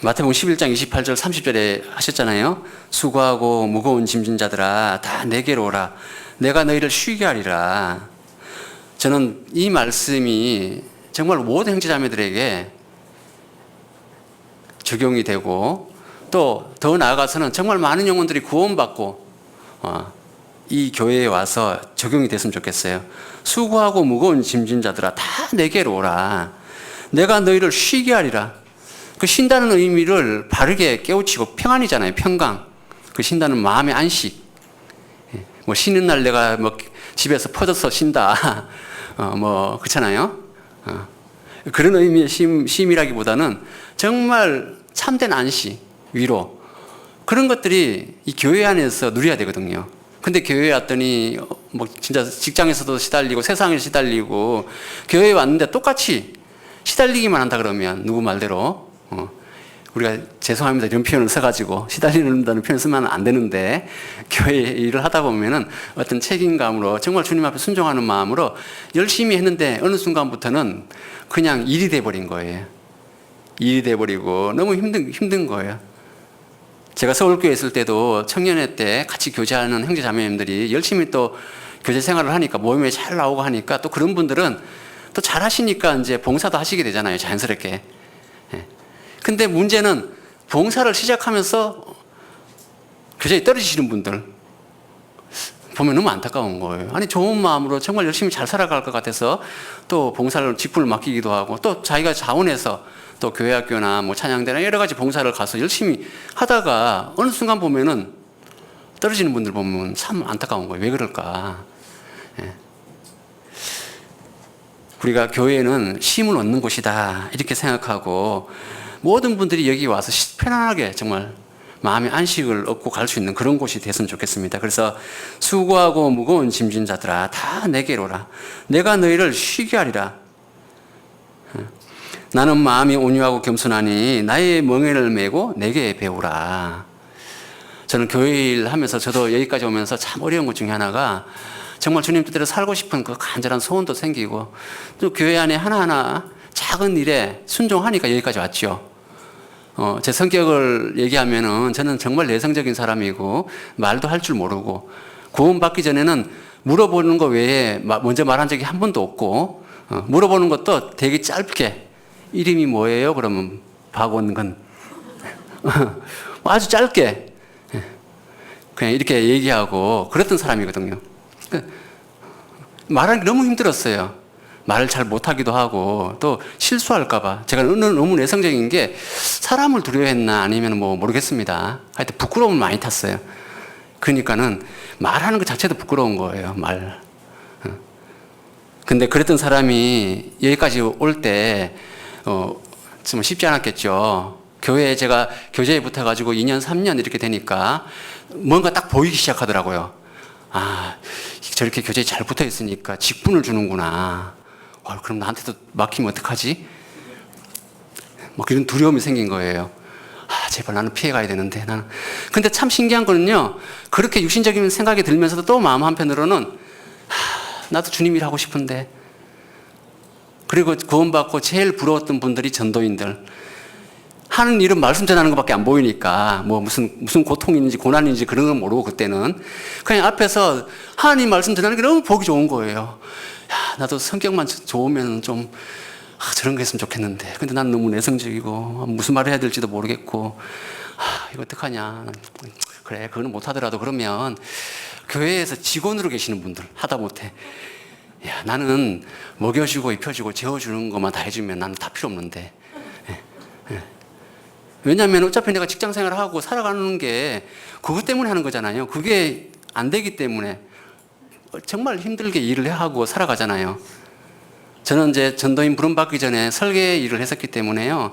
마태복음 11장 28절 30절에 하셨잖아요. 수고하고 무거운 짐진 자들아 다 내게로 오라. 내가 너희를 쉬게 하리라. 저는 이 말씀이 정말 모든 형제자매들에게 적용이 되고, 또 더 나아가서는 정말 많은 영혼들이 구원받고 이 교회에 와서 적용이 됐으면 좋겠어요. 수고하고 무거운 짐진 자들아 다 내게로 오라. 내가 너희를 쉬게 하리라. 그 쉰다는 의미를 바르게 깨우치고, 평안이잖아요. 평강. 그 쉰다는 마음의 안식. 뭐 쉬는 날 내가 뭐 집에서 퍼져서 쉰다. 뭐 그렇잖아요. 그런 의미의 쉼이라기보다는 정말 참된 안식, 위로, 그런 것들이 이 교회 안에서 누려야 되거든요. 근데 교회에 왔더니 뭐 진짜 직장에서도 시달리고 세상에 시달리고, 교회에 왔는데 똑같이 시달리기만 한다 그러면 누구 말대로 우리가 죄송합니다 이런 표현을 써가지고 시달리는다는 표현 쓰면 안 되는데, 교회 일을 하다 보면은 어떤 책임감으로 정말 주님 앞에 순종하는 마음으로 열심히 했는데 어느 순간부터는 그냥 일이 돼버린 거예요. 일이 돼버리고 너무 힘든 거예요. 제가 서울교회에 있을 때도 청년회 때 같이 교제하는 형제 자매님들이 열심히 또 교제 생활을 하니까, 모임에 잘 나오고 하니까, 또 그런 분들은 또 잘 하시니까 이제 봉사도 하시게 되잖아요, 자연스럽게. 근데 문제는 봉사를 시작하면서 교제에 떨어지시는 분들 보면 너무 안타까운 거예요. 아니, 좋은 마음으로 정말 열심히 잘 살아갈 것 같아서 또 봉사를 직분을 맡기기도 하고, 또 자기가 자원해서 또 교회학교나 뭐 찬양대나 여러 가지 봉사를 가서 열심히 하다가 어느 순간 보면은 떨어지는 분들 보면 참 안타까운 거예요. 왜 그럴까? 우리가 교회는 쉼을 얻는 곳이다 이렇게 생각하고, 모든 분들이 여기 와서 편안하게 정말 마음의 안식을 얻고 갈 수 있는 그런 곳이 됐으면 좋겠습니다. 그래서 수고하고 무거운 짐진 자들아 다 내게로 오라. 내가 너희를 쉬게 하리라. 나는 마음이 온유하고 겸손하니 나의 멍에를 메고 내게 배우라. 저는 교회 일 하면서 저도 여기까지 오면서 참 어려운 것 중에 하나가, 정말 주님 뜻대로 살고 싶은 그 간절한 소원도 생기고, 또 교회 안에 하나하나 작은 일에 순종하니까 여기까지 왔죠. 제 성격을 얘기하면은 저는 정말 내성적인 사람이고 말도 할 줄 모르고, 구원받기 전에는 물어보는 거 외에 먼저 말한 적이 한 번도 없고, 물어보는 것도 되게 짧게 이름이 뭐예요? 그러면 박원근. 아주 짧게 그냥 이렇게 얘기하고 그랬던 사람이거든요. 말하기 너무 힘들었어요. 말을 잘 못하기도 하고, 또 실수할까봐. 제가 너무 내성적인 게, 사람을 두려워했나 아니면 뭐 모르겠습니다. 하여튼 부끄러움을 많이 탔어요. 그러니까는 말하는 것 자체도 부끄러운 거예요, 말. 근데 그랬던 사람이 여기까지 올 때, 좀 쉽지 않았겠죠. 교회에 제가 교제에 붙어가지고 2년, 3년 이렇게 되니까 뭔가 딱 보이기 시작하더라고요. 아, 저렇게 교제에 잘 붙어 있으니까 직분을 주는구나. 그럼 나한테도 막히면 어떡하지? 뭐 그런 두려움이 생긴 거예요. 제발 나는 피해가야 되는데, 나는. 근데 참 신기한 거는요, 그렇게 육신적인 생각이 들면서도 또 마음 한편으로는, 나도 주님 일 하고 싶은데. 그리고 구원받고 제일 부러웠던 분들이 전도인들. 하는 일은 말씀 전하는 것밖에 안 보이니까, 뭐 무슨 고통인지 고난인지 그런 건 모르고, 그때는. 그냥 앞에서 하나님 말씀 전하는 게 너무 보기 좋은 거예요. 나도 성격만 좋으면 좀, 저런 거 했으면 좋겠는데. 근데 난 너무 내성적이고, 무슨 말을 해야 될지도 모르겠고, 이거 어떡하냐. 그래, 그거는 못하더라도 그러면 교회에서 직원으로 계시는 분들, 하다 못해. 나는 먹여주고 입혀주고 재워주는 것만 다 해주면 나는 다 필요 없는데. 왜냐하면 어차피 내가 직장 생활을 하고 살아가는 게 그것 때문에 하는 거잖아요. 그게 안 되기 때문에 정말 힘들게 일을 하고 살아가잖아요. 저는 이제 전도인 부름받기 전에 설계 일을 했었기 때문에요.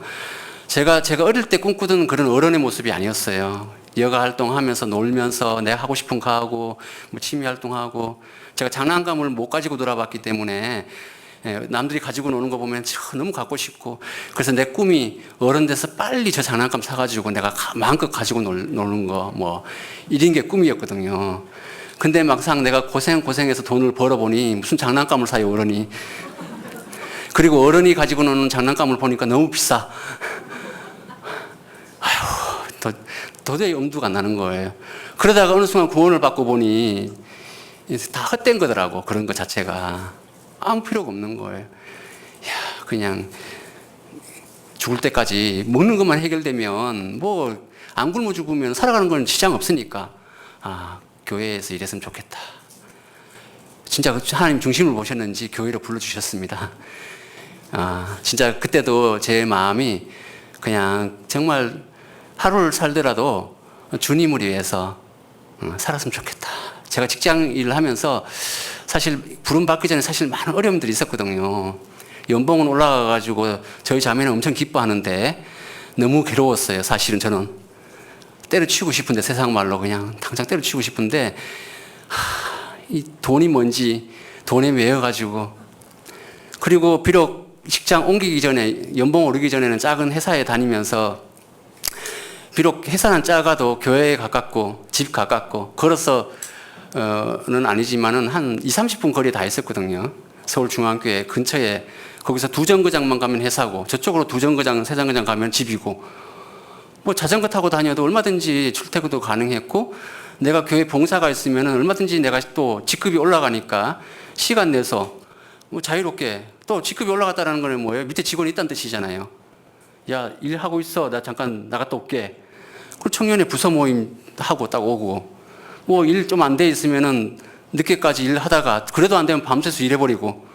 제가 어릴 때 꿈꾸던 그런 어른의 모습이 아니었어요. 여가 활동하면서 놀면서 내가 하고 싶은 거 하고, 뭐 취미 활동하고, 제가 장난감을 못 가지고 놀아봤기 때문에 남들이 가지고 노는 거 보면 너무 갖고 싶고, 그래서 내 꿈이 어른 돼서 빨리 저 장난감 사가지고 내가 마음껏 가지고 노는 거, 뭐 이런 게 꿈이었거든요. 근데 막상 내가 고생해서 돈을 벌어보니 무슨 장난감을 사요, 어른이. 그리고 어른이 가지고 노는 장난감을 보니까 너무 비싸. 도저히 엄두가 안 나는 거예요. 그러다가 어느 순간 구원을 받고 보니 다 헛된 거더라고, 그런 것 자체가. 아무 필요가 없는 거예요. 그냥 죽을 때까지 먹는 것만 해결되면, 뭐 안 굶어 죽으면 살아가는 건 지장 없으니까, 교회에서 일했으면 좋겠다. 진짜 하나님 중심을 보셨는지 교회로 불러주셨습니다. 진짜 그때도 제 마음이 그냥 정말 하루를 살더라도 주님을 위해서 살았으면 좋겠다. 제가 직장 일을 하면서 사실 부름 받기 전에 사실 많은 어려움들이 있었거든요. 연봉은 올라가가지고 저희 자매는 엄청 기뻐하는데 너무 괴로웠어요. 사실은 저는 때려치우고 싶은데, 세상 말로 그냥 당장 때려치우고 싶은데 이 돈이 뭔지 돈에 매여가지고, 그리고 비록 직장 옮기기 전에, 연봉 오르기 전에는 작은 회사에 다니면서 비록 회사는 작아도 교회에 가깝고 집 가깝고 걸어서는 아니지만은 한 20-30분 거리에 다 있었거든요. 서울중앙교회 근처에. 거기서 두 정거장만 가면 회사고, 저쪽으로 두 정거장, 세 정거장 가면 집이고, 뭐 자전거 타고 다녀도 얼마든지 출퇴근도 가능했고, 내가 교회 봉사가 있으면은 얼마든지 내가 또 직급이 올라가니까 시간 내서 뭐 자유롭게, 또 직급이 올라갔다는 거는 뭐예요? 밑에 직원이 있다는 뜻이잖아요. 야, 일하고 있어. 나 잠깐 나갔다 올게. 그 청년의 부서 모임 하고 딱 오고, 뭐 일 좀 안 돼 있으면은 늦게까지 일하다가 그래도 안 되면 밤새서 일해버리고,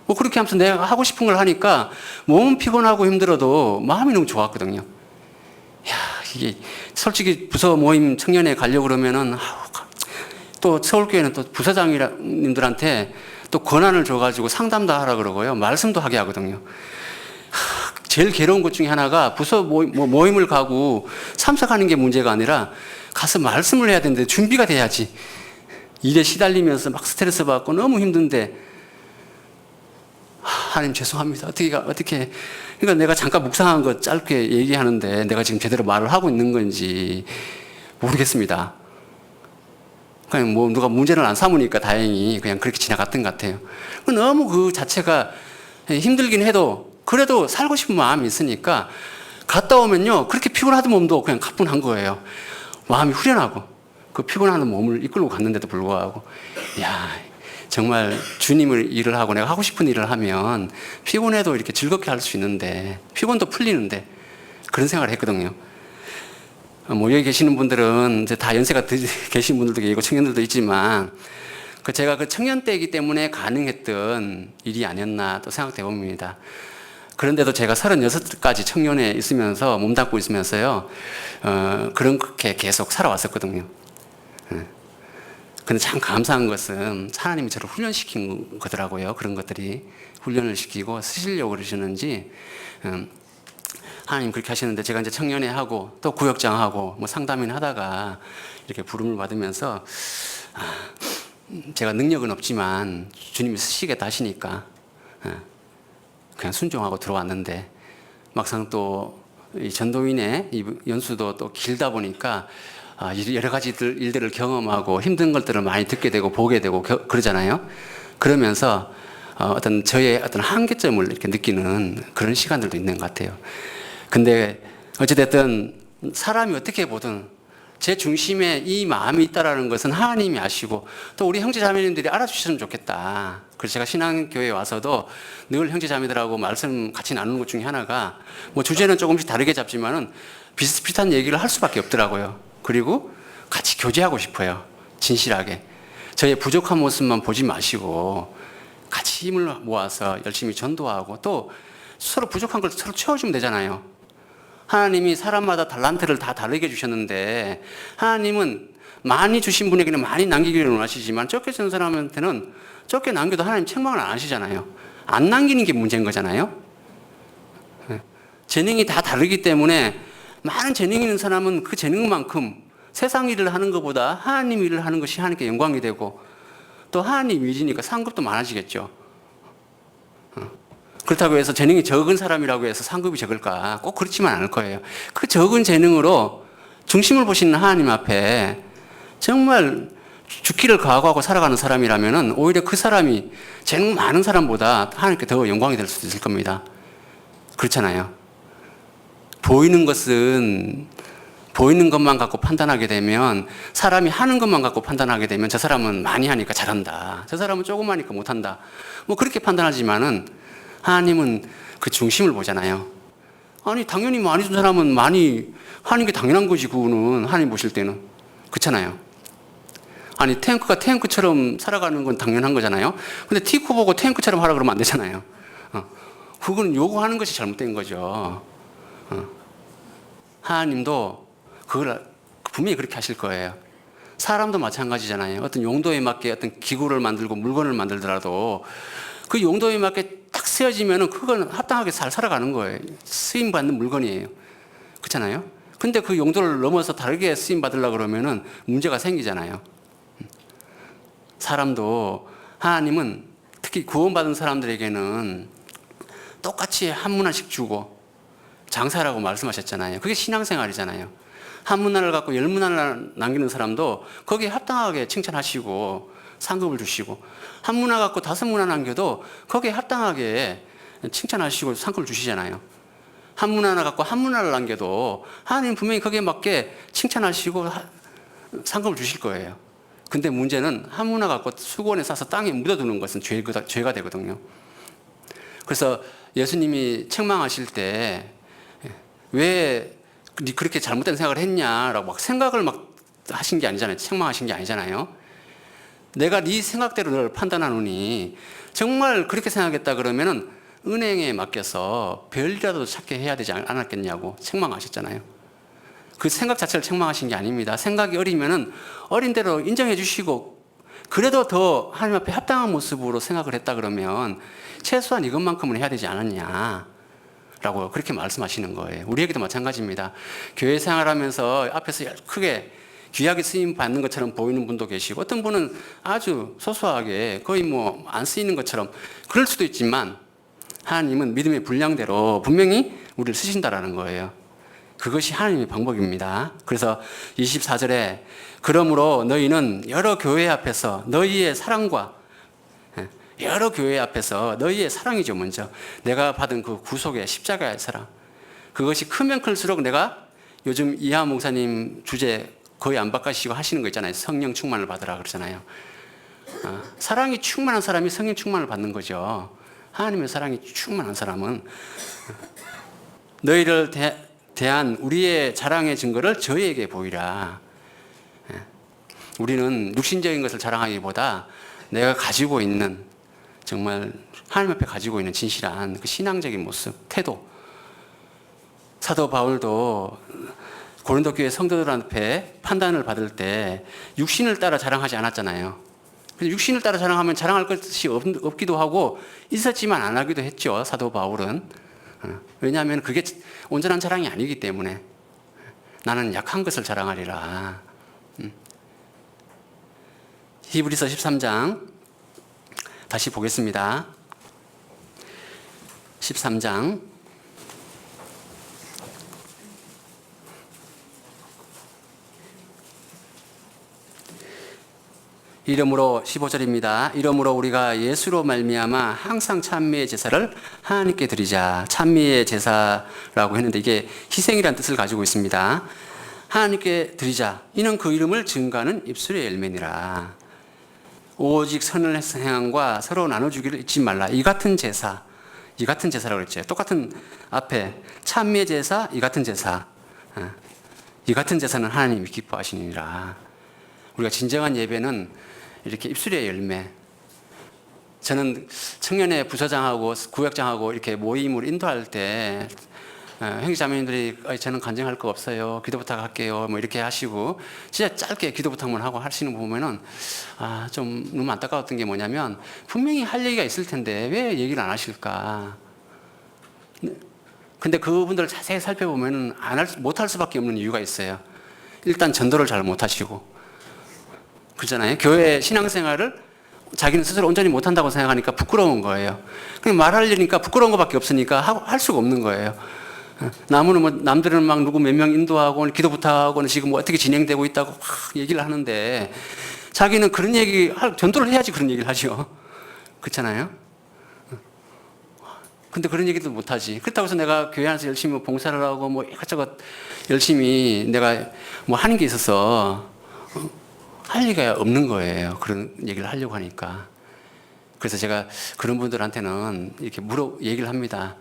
뭐 그렇게 하면서 내가 하고 싶은 걸 하니까 몸은 피곤하고 힘들어도 마음이 너무 좋았거든요. 야, 이게 솔직히 부서 모임 청년회 가려고 그러면은 또 서울교회는 또 부서장님들한테 또 권한을 줘가지고 상담도 하라 그러고요. 말씀도 하게 하거든요. 제일 괴로운 것 중에 하나가 부서 모임을 가고 참석하는 게 문제가 아니라 가서 말씀을 해야 되는데 준비가 돼야지. 일에 시달리면서 막 스트레스 받고 너무 힘든데, 하나님 죄송합니다. 어떻게. 그러니까 내가 잠깐 묵상한 거 짧게 얘기하는데 내가 지금 제대로 말을 하고 있는 건지 모르겠습니다. 그냥 뭐 누가 문제를 안 삼으니까 다행히 그냥 그렇게 지나갔던 것 같아요. 너무 그 자체가 힘들긴 해도 그래도 살고 싶은 마음이 있으니까 갔다 오면요, 그렇게 피곤하던 몸도 그냥 가뿐한 거예요. 마음이 후련하고, 그 피곤한 몸을 이끌고 갔는데도 불구하고, 야, 정말 주님을 일을 하고 내가 하고 싶은 일을 하면 피곤해도 이렇게 즐겁게 할 수 있는데, 피곤도 풀리는데, 그런 생각을 했거든요. 뭐 여기 계시는 분들은 이제 다 연세가 계신 분들도 계시고 청년들도 있지만, 제가 그 청년 때이기 때문에 가능했던 일이 아니었나 또 생각해 봅니다. 그런데도 제가 36까지 청년에 있으면서, 몸담고 있으면서요, 그렇게 계속 살아왔었거든요. 근데 참 감사한 것은 하나님이 저를 훈련시킨 거더라고요. 그런 것들이 훈련을 시키고 쓰시려고 그러시는지, 하나님 그렇게 하시는데, 제가 이제 청년회 하고 또 구역장하고 뭐 상담인 하다가 이렇게 부름을 받으면서, 제가 능력은 없지만 주님이 쓰시겠다 하시니까 그냥 순종하고 들어왔는데, 막상 또 이 전도인의 이 연수도 또 길다 보니까 여러 가지 일들을 경험하고 힘든 것들을 많이 듣게 되고 보게 되고 그러잖아요. 그러면서 어떤 저의 어떤 한계점을 이렇게 느끼는 그런 시간들도 있는 것 같아요. 근데 어찌됐든 사람이 어떻게 보든 제 중심에 이 마음이 있다라는 것은 하나님이 아시고 또 우리 형제 자매님들이 알아주셨으면 좋겠다. 그래서 제가 신앙교회에 와서도 늘 형제 자매들하고 말씀 같이 나누는 것 중에 하나가, 뭐 주제는 조금씩 다르게 잡지만은 비슷비슷한 얘기를 할 수밖에 없더라고요. 그리고 같이 교제하고 싶어요. 진실하게. 저의 부족한 모습만 보지 마시고 같이 힘을 모아서 열심히 전도하고, 또 서로 부족한 걸 서로 채워주면 되잖아요. 하나님이 사람마다 달란트를 다 다르게 주셨는데, 하나님은 많이 주신 분에게는 많이 남기기를 원하시지만 적게 준 사람한테는 적게 남겨도 하나님 책망을 안 하시잖아요. 안 남기는 게 문제인 거잖아요. 재능이 다 다르기 때문에 많은 재능이 있는 사람은 그 재능만큼 세상 일을 하는 것보다 하나님 일을 하는 것이 하나님께 영광이 되고, 또 하나님 일이니까 상급도 많아지겠죠. 그렇다고 해서 재능이 적은 사람이라고 해서 상급이 적을까? 꼭 그렇지만 않을 거예요. 그 적은 재능으로 중심을 보시는 하나님 앞에 정말 죽기를 각오하고 살아가는 사람이라면 오히려 그 사람이 재능 많은 사람보다 하나님께 더 영광이 될 수도 있을 겁니다. 그렇잖아요. 보이는 것은 보이는 것만 갖고 판단하게 되면, 사람이 하는 것만 갖고 판단하게 되면 저 사람은 많이 하니까 잘한다, 저 사람은 조금 하니까 못한다, 뭐 그렇게 판단하지만은 하나님은 그 중심을 보잖아요. 아니 당연히 많이 준 사람은 많이 하는 게 당연한 거지. 그거는 하나님 보실 때는 그렇잖아요. 아니 탱크가 탱크처럼 살아가는 건 당연한 거잖아요. 근데 티코 보고 탱크처럼 하라 그러면 안 되잖아요. 그건 요구하는 것이 잘못된 거죠. 하나님도 그걸 분명히 그렇게 하실 거예요. 사람도 마찬가지잖아요. 어떤 용도에 맞게 어떤 기구를 만들고 물건을 만들더라도 그 용도에 맞게 딱 세워지면은 그건 합당하게 잘 살아가는 거예요. 쓰임 받는 물건이에요. 그렇잖아요. 근데 그 용도를 넘어서 다르게 쓰임 받으려고 그러면은 문제가 생기잖아요. 사람도 하나님은 특히 구원받은 사람들에게는 똑같이 한 문화씩 주고 장사라고 말씀하셨잖아요. 그게 신앙생활이잖아요. 한 문화를 갖고 10문화를 남기는 사람도 거기에 합당하게 칭찬하시고 상급을 주시고, 한 문화 갖고 5문화 남겨도 거기에 합당하게 칭찬하시고 상급을 주시잖아요. 한 문화 하나 갖고 한 문화를 남겨도 하나님 분명히 거기에 맞게 칭찬하시고 상급을 주실 거예요. 근데 문제는 한 문화 갖고 수건에 싸서 땅에 묻어두는 것은 죄가 되거든요. 그래서 예수님이 책망하실 때 왜 그렇게 잘못된 생각을 했냐라고 막 생각을 막 하신 게 아니잖아요. 책망하신 게 아니잖아요. 내가 네 생각대로 널 판단하노니 정말 그렇게 생각했다 그러면은 은행에 맡겨서 별이라도 찾게 해야 되지 않았겠냐고 책망하셨잖아요. 그 생각 자체를 책망하신 게 아닙니다. 생각이 어리면은 어린 대로 인정해 주시고, 그래도 더 하나님 앞에 합당한 모습으로 생각을 했다 그러면 최소한 이것만큼은 해야 되지 않았냐 라고 그렇게 말씀하시는 거예요. 우리에게도 마찬가지입니다. 교회 생활하면서 앞에서 크게 귀하게 쓰임 받는 것처럼 보이는 분도 계시고, 어떤 분은 아주 소소하게 거의 뭐 안 쓰이는 것처럼 그럴 수도 있지만, 하나님은 믿음의 분량대로 분명히 우리를 쓰신다라는 거예요. 그것이 하나님의 방법입니다. 그래서 24절에 그러므로 너희는 여러 교회 앞에서 너희의 사랑과, 여러 교회 앞에서 너희의 사랑이죠. 먼저 내가 받은 그 구속의 십자가의 사랑, 그것이 크면 클수록, 내가 요즘 이하 목사님 주제 거의 안 바꾸시고 하시는 거 있잖아요. 성령 충만을 받으라 그러잖아요. 사랑이 충만한 사람이 성령 충만을 받는 거죠. 하나님의 사랑이 충만한 사람은 너희를 대한 우리의 자랑의 증거를 저희에게 보이라. 우리는 육신적인 것을 자랑하기보다 내가 가지고 있는, 정말 하나님 앞에 가지고 있는 진실한 그 신앙적인 모습, 태도. 사도 바울도 고린도 교회 성도들 앞에 판단을 받을 때 육신을 따라 자랑하지 않았잖아요. 육신을 따라 자랑하면 자랑할 것이 없기도 하고 있었지만 안 하기도 했죠. 사도 바울은. 왜냐하면 그게 온전한 자랑이 아니기 때문에. 나는 약한 것을 자랑하리라. 히브리서 13장 다시 보겠습니다. 13장 이러므로 15절입니다. 이러므로 우리가 예수로 말미암아 항상 찬미의 제사를 하나님께 드리자. 찬미의 제사라고 했는데 이게 희생이라는 뜻을 가지고 있습니다. 하나님께 드리자. 이는 그 이름을 증거하는 입술의 열매니라. 오직 선을 행함과 서로 나눠주기를 잊지 말라. 이 같은 제사, 이 같은 제사라고 그랬죠. 똑같은 앞에 찬미의 제사, 이 같은 제사. 이 같은 제사는 하나님이 기뻐하시니라. 우리가 진정한 예배는 이렇게 입술의 열매. 저는 청년회 부서장하고 구역장하고 이렇게 모임을 인도할 때 형제자매님들이 저는 간증할 거 없어요, 기도 부탁할게요 뭐 이렇게 하시고 진짜 짧게 기도 부탁만 하고 하시는 거 보면은 좀 너무 안타까웠던 게 뭐냐면, 분명히 할 얘기가 있을 텐데 왜 얘기를 안 하실까. 근데 그분들을 자세히 살펴보면은 못할 수밖에 없는 이유가 있어요. 일단 전도를 잘 못하시고, 그렇잖아요. 교회 신앙생활을 자기는 스스로 온전히 못한다고 생각하니까 부끄러운 거예요. 그냥 말하려니까 부끄러운 것밖에 없으니까 할 수가 없는 거예요. 남들은 막 누구 몇 명 인도하고 기도 부탁하고 지금 뭐 어떻게 진행되고 있다고 막 얘기를 하는데, 자기는 그런 전도를 해야지 그런 얘기를 하죠. 그렇잖아요. 근데 그런 얘기도 못하지. 그렇다고 해서 내가 교회 안에서 열심히 봉사를 하고 뭐 이것저것 열심히 내가 뭐 하는 게 있어서 할 얘기가 없는 거예요. 그런 얘기를 하려고 하니까. 그래서 제가 그런 분들한테는 이렇게 얘기를 합니다.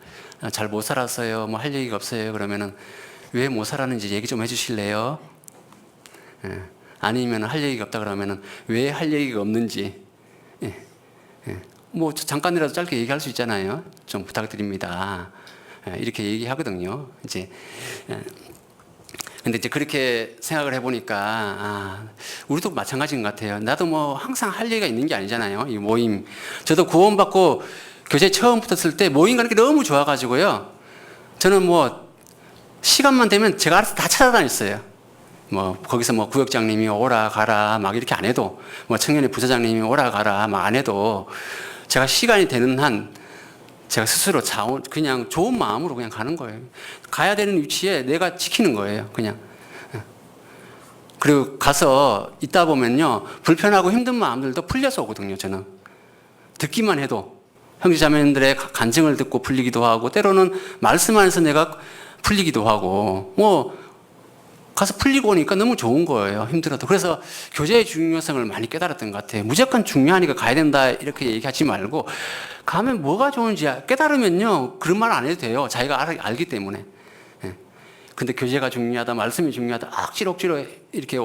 잘 못 살았어요. 뭐 할 얘기가 없어요. 그러면은 왜 못 살았는지 얘기 좀 해주실래요? 아니면 할 얘기가 없다 그러면은 왜 할 얘기가 없는지. 뭐 잠깐이라도 짧게 얘기할 수 있잖아요. 좀 부탁드립니다. 이렇게 얘기하거든요. 이제 근데 이제 그렇게 생각을 해보니까 우리도 마찬가지인 것 같아요. 나도 뭐 항상 할 얘기가 있는 게 아니잖아요. 이 모임. 저도 구원받고 교제 처음 붙었을 때 모임 가는 게 너무 좋아가지고요. 저는 뭐 시간만 되면 제가 알아서 다 찾아다녔어요. 뭐 거기서 뭐 구역장님이 오라 가라 막 이렇게 안 해도, 뭐 청년회 부사장님이 오라 가라 막 안 해도 제가 시간이 되는 한 제가 스스로 그냥 좋은 마음으로 그냥 가는 거예요. 가야 되는 위치에 내가 지키는 거예요. 그냥. 그리고 가서 있다 보면요, 불편하고 힘든 마음들도 풀려서 오거든요. 저는 듣기만 해도 형제자매님들의 간증을 듣고 풀리기도 하고, 때로는 말씀 안에서 내가 풀리기도 하고, 뭐 가서 풀리고 오니까 너무 좋은 거예요. 힘들어도. 그래서 교제의 중요성을 많이 깨달았던 것 같아요. 무조건 중요하니까 가야 된다 이렇게 얘기하지 말고, 가면 뭐가 좋은지 깨달으면요, 그런 말 안 해도 돼요. 자기가 알기 때문에. 근데 교제가 중요하다, 말씀이 중요하다, 억지로 이렇게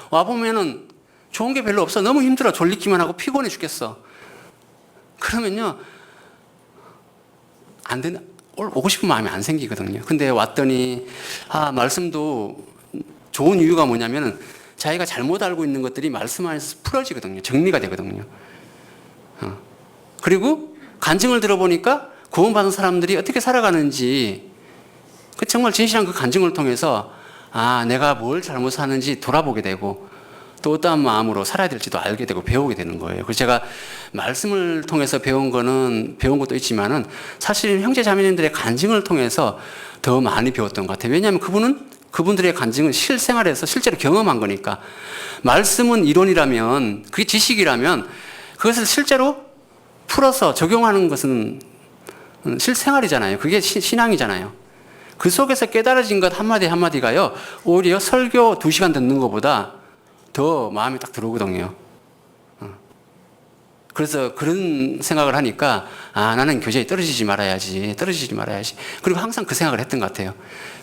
와보면은 좋은 게 별로 없어. 너무 힘들어. 졸리기만 하고 피곤해 죽겠어. 그러면요, 안 된다. 오고 싶은 마음이 안 생기거든요. 근데 왔더니 말씀도 좋은 이유가 뭐냐면 자기가 잘못 알고 있는 것들이 말씀 안에서 풀어지거든요. 정리가 되거든요. 그리고 간증을 들어보니까 구원받은 사람들이 어떻게 살아가는지, 정말 진실한 그 간증을 통해서 내가 뭘 잘못 사는지 돌아보게 되고, 또 어떠한 마음으로 살아야 될지도 알게 되고 배우게 되는 거예요. 그래서 제가 말씀을 통해서 배운 것도 있지만은 사실 형제 자매님들의 간증을 통해서 더 많이 배웠던 것 같아요. 왜냐하면 그분들의 간증은 실생활에서 실제로 경험한 거니까. 말씀은 이론이라면, 그게 지식이라면 그것을 실제로 풀어서 적용하는 것은 실생활이잖아요. 그게 신앙이잖아요. 그 속에서 깨달아진 것 한마디 한마디가요, 오히려 설교 2시간 듣는 것보다 더 마음이 딱 들어오거든요. 그래서 그런 생각을 하니까 나는 교제에 떨어지지 말아야지. 그리고 항상 그 생각을 했던 것 같아요.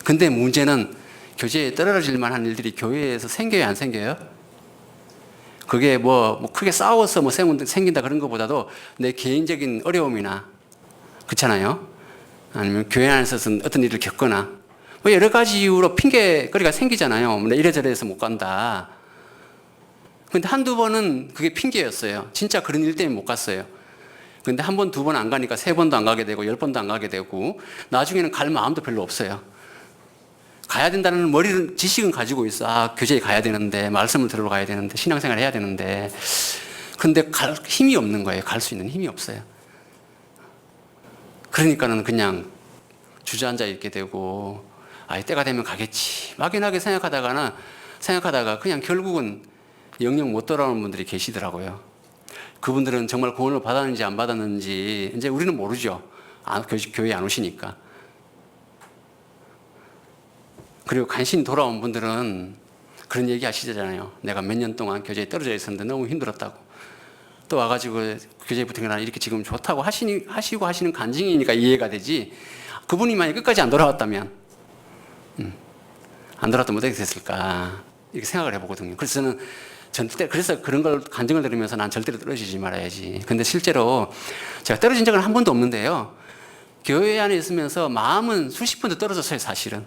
근데 문제는 교제에 떨어질 만한 일들이 교회에서 생겨요, 안 생겨요? 그게 뭐 크게 싸워서 생긴다 그런 것보다도 내 개인적인 어려움이나, 그렇잖아요? 아니면 교회 안에서 어떤 일을 겪거나 뭐 여러 가지 이유로 핑계거리가 생기잖아요. 이래저래해서 못 간다. 근데 한두 번은 그게 핑계였어요. 진짜 그런 일 때문에 못 갔어요. 근데 한 번, 두 번 안 가니까 3번도 안 가게 되고 10번도 안 가게 되고, 나중에는 갈 마음도 별로 없어요. 가야 된다는 지식은 가지고 있어. 교제에 가야 되는데, 말씀을 들으러 가야 되는데, 신앙생활 해야 되는데. 근데 갈 힘이 없는 거예요. 갈 수 있는 힘이 없어요. 그러니까는 그냥 주저앉아 있게 되고, 때가 되면 가겠지. 막연하게 생각하다가 그냥 결국은 영영 못 돌아오는 분들이 계시더라고요. 그분들은 정말 구원을 받았는지 안 받았는지 이제 우리는 모르죠. 교회에 안 오시니까. 그리고 간신히 돌아온 분들은 그런 얘기 하시잖아요. 내가 몇 년 동안 교제에 떨어져 있었는데 너무 힘들었다고. 또 와가지고 교제에 붙은 게 나 이렇게 지금 좋다고 하시는 간증이니까 이해가 되지. 그분이 만약 끝까지 안 돌아왔다면, 안 돌아왔다면 어떻게 됐을까 이렇게 생각을 해보거든요. 그래서 그래서 그런 걸 간증을 들으면서 난 절대로 떨어지지 말아야지. 근데 실제로 제가 떨어진 적은 한 번도 없는데요. 교회 안에 있으면서 마음은 수십 번도 떨어졌어요, 사실은.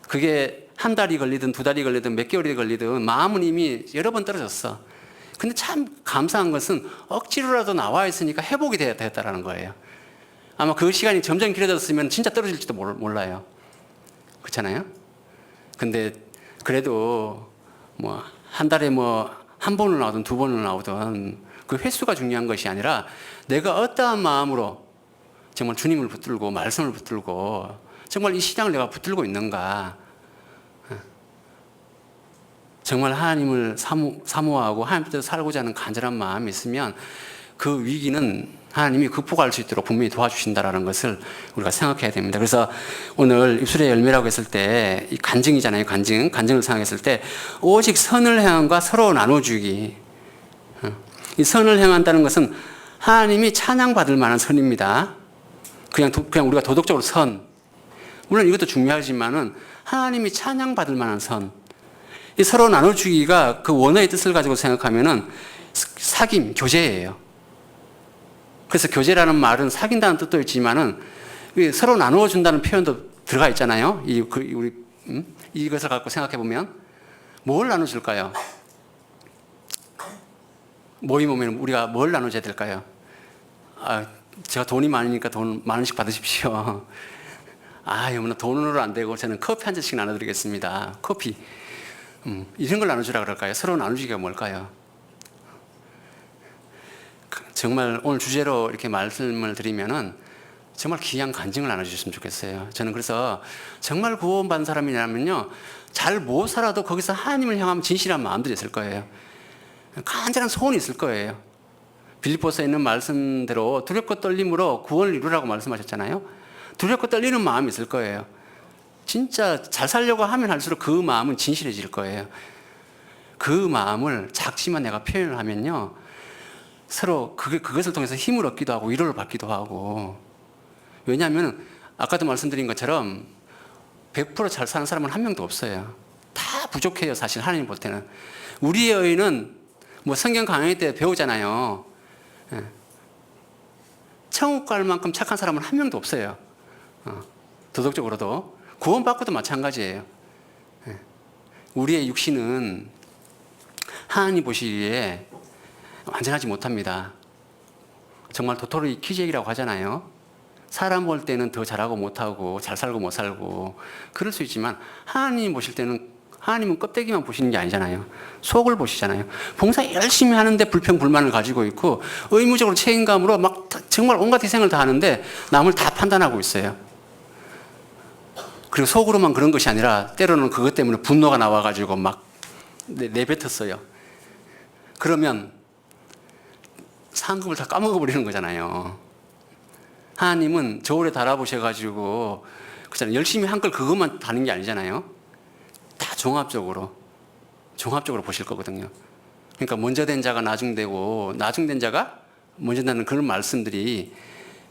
그게 한 달이 걸리든 2달이 걸리든 몇 개월이 걸리든 마음은 이미 여러 번 떨어졌어. 근데 참 감사한 것은 억지로라도 나와 있으니까 회복이 되었다라는 거예요. 아마 그 시간이 점점 길어졌으면 진짜 떨어질지도 몰라요. 그렇잖아요? 근데 그래도 한 달에 한 번을 나오든 2번을 나오든 그 횟수가 중요한 것이 아니라 내가 어떠한 마음으로 정말 주님을 붙들고 말씀을 붙들고 정말 이 신앙을 내가 붙들고 있는가, 정말 하나님을 사모하고 하나님 뜻대로 살고자 하는 간절한 마음이 있으면 그 위기는 하나님이 극복할 수 있도록 분명히 도와주신다라는 것을 우리가 생각해야 됩니다. 그래서 오늘 입술의 열매라고 했을 때 이 간증이잖아요. 간증을 생각했을 때 오직 선을 행함과 서로 나눠주기. 이 선을 행한다는 것은 하나님이 찬양받을 만한 선입니다. 그냥 우리가 도덕적으로 선. 물론 이것도 중요하지만은 하나님이 찬양받을 만한 선. 이 서로 나눠주기가 그 원어의 뜻을 가지고 생각하면은 사귐, 교제예요. 그래서 교제라는 말은 사귄다는 뜻도 있지만은 서로 나누어 준다는 표현도 들어가 있잖아요. 이것을 갖고 생각해 보면 뭘 나눠줄까요? 모임 오면 우리가 뭘 나눠줘야 될까요? 제가 돈이 많으니까 돈 10,000원씩 받으십시오. 여러분 돈으로 안 되고 저는 커피 한 잔씩 나눠드리겠습니다. 커피. 이런 걸 나눠주라 그럴까요? 서로 나눠주기가 뭘까요? 정말 오늘 주제로 이렇게 말씀을 드리면은 정말 귀한 간증을 나눠주셨으면 좋겠어요. 저는 그래서 정말 구원받은 사람이라면요, 잘 못 살아도 거기서 하나님을 향하면 진실한 마음들이 있을 거예요. 간절한 소원이 있을 거예요. 빌립보서에 있는 말씀대로 두렵고 떨림으로 구원을 이루라고 말씀하셨잖아요. 두렵고 떨리는 마음이 있을 거예요. 진짜 잘 살려고 하면 할수록 그 마음은 진실해질 거예요. 그 마음을 작지만 내가 표현을 하면요, 서로 그것을 통해서 힘을 얻기도 하고 위로를 받기도 하고. 왜냐하면 아까도 말씀드린 것처럼 100% 잘 사는 사람은 한 명도 없어요. 다 부족해요. 사실 하나님 볼 때는. 우리의 의는 뭐 성경 강의 때 배우잖아요. 천국 갈 만큼 착한 사람은 한 명도 없어요. 도덕적으로도. 구원받고도 마찬가지예요. 우리의 육신은 하나님 보시기에 완전하지 못합니다. 정말 도토리 키재기라고 하잖아요. 사람 볼 때는 더 잘하고 못하고 잘 살고 못 살고 그럴 수 있지만 하나님 보실 때는 하나님은 껍데기만 보시는 게 아니잖아요. 속을 보시잖아요. 봉사 열심히 하는데 불평불만을 가지고 있고 의무적으로 책임감으로 막 정말 온갖 희생을 다 하는데 남을 다 판단하고 있어요. 그리고 속으로만 그런 것이 아니라 때로는 그것 때문에 분노가 나와가지고 막 내뱉었어요. 그러면 상급을 다 까먹어 버리는 거잖아요. 하나님은 저울에 달아보셔가지고 그잖아요. 열심히 한 걸 그것만 다는 게 아니잖아요. 다 종합적으로 보실 거거든요. 그러니까 먼저 된 자가 나중되고 나중된 자가 먼저 된다는 그런 말씀들이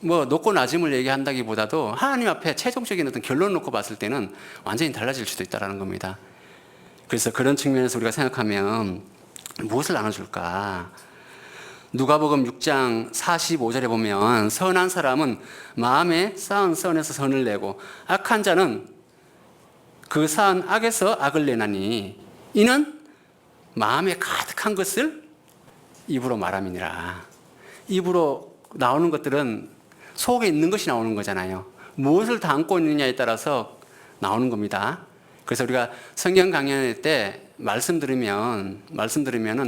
뭐 높고 낮음을 얘기한다기보다도 하나님 앞에 최종적인 어떤 결론 놓고 봤을 때는 완전히 달라질 수도 있다는 겁니다. 그래서 그런 측면에서 우리가 생각하면 무엇을 나눠줄까? 누가복음 6장 45절에 보면 선한 사람은 마음에 쌓은 선에서 선을 내고 악한 자는 그 쌓은 악에서 악을 내나니 이는 마음에 가득한 것을 입으로 말함이니라. 입으로 나오는 것들은 속에 있는 것이 나오는 거잖아요. 무엇을 담고 있느냐에 따라서 나오는 겁니다. 그래서 우리가 성경 강연할 때 말씀 들으면은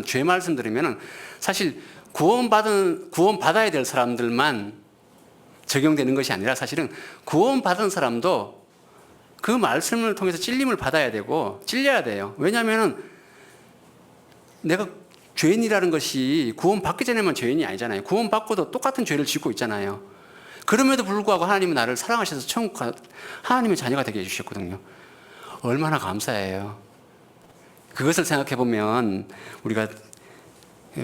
죄 말씀 들으면은 사실 구원받아야 될 사람들만 적용되는 것이 아니라 사실은 구원받은 사람도 그 말씀을 통해서 찔림을 받아야 되고 찔려야 돼요. 왜냐하면은 내가 죄인이라는 것이 구원받기 전에만 죄인이 아니잖아요. 구원받고도 똑같은 죄를 짓고 있잖아요. 그럼에도 불구하고 하나님은 나를 사랑하셔서 천국 하나님의 자녀가 되게 해주셨거든요. 얼마나 감사해요. 그것을 생각해 보면 우리가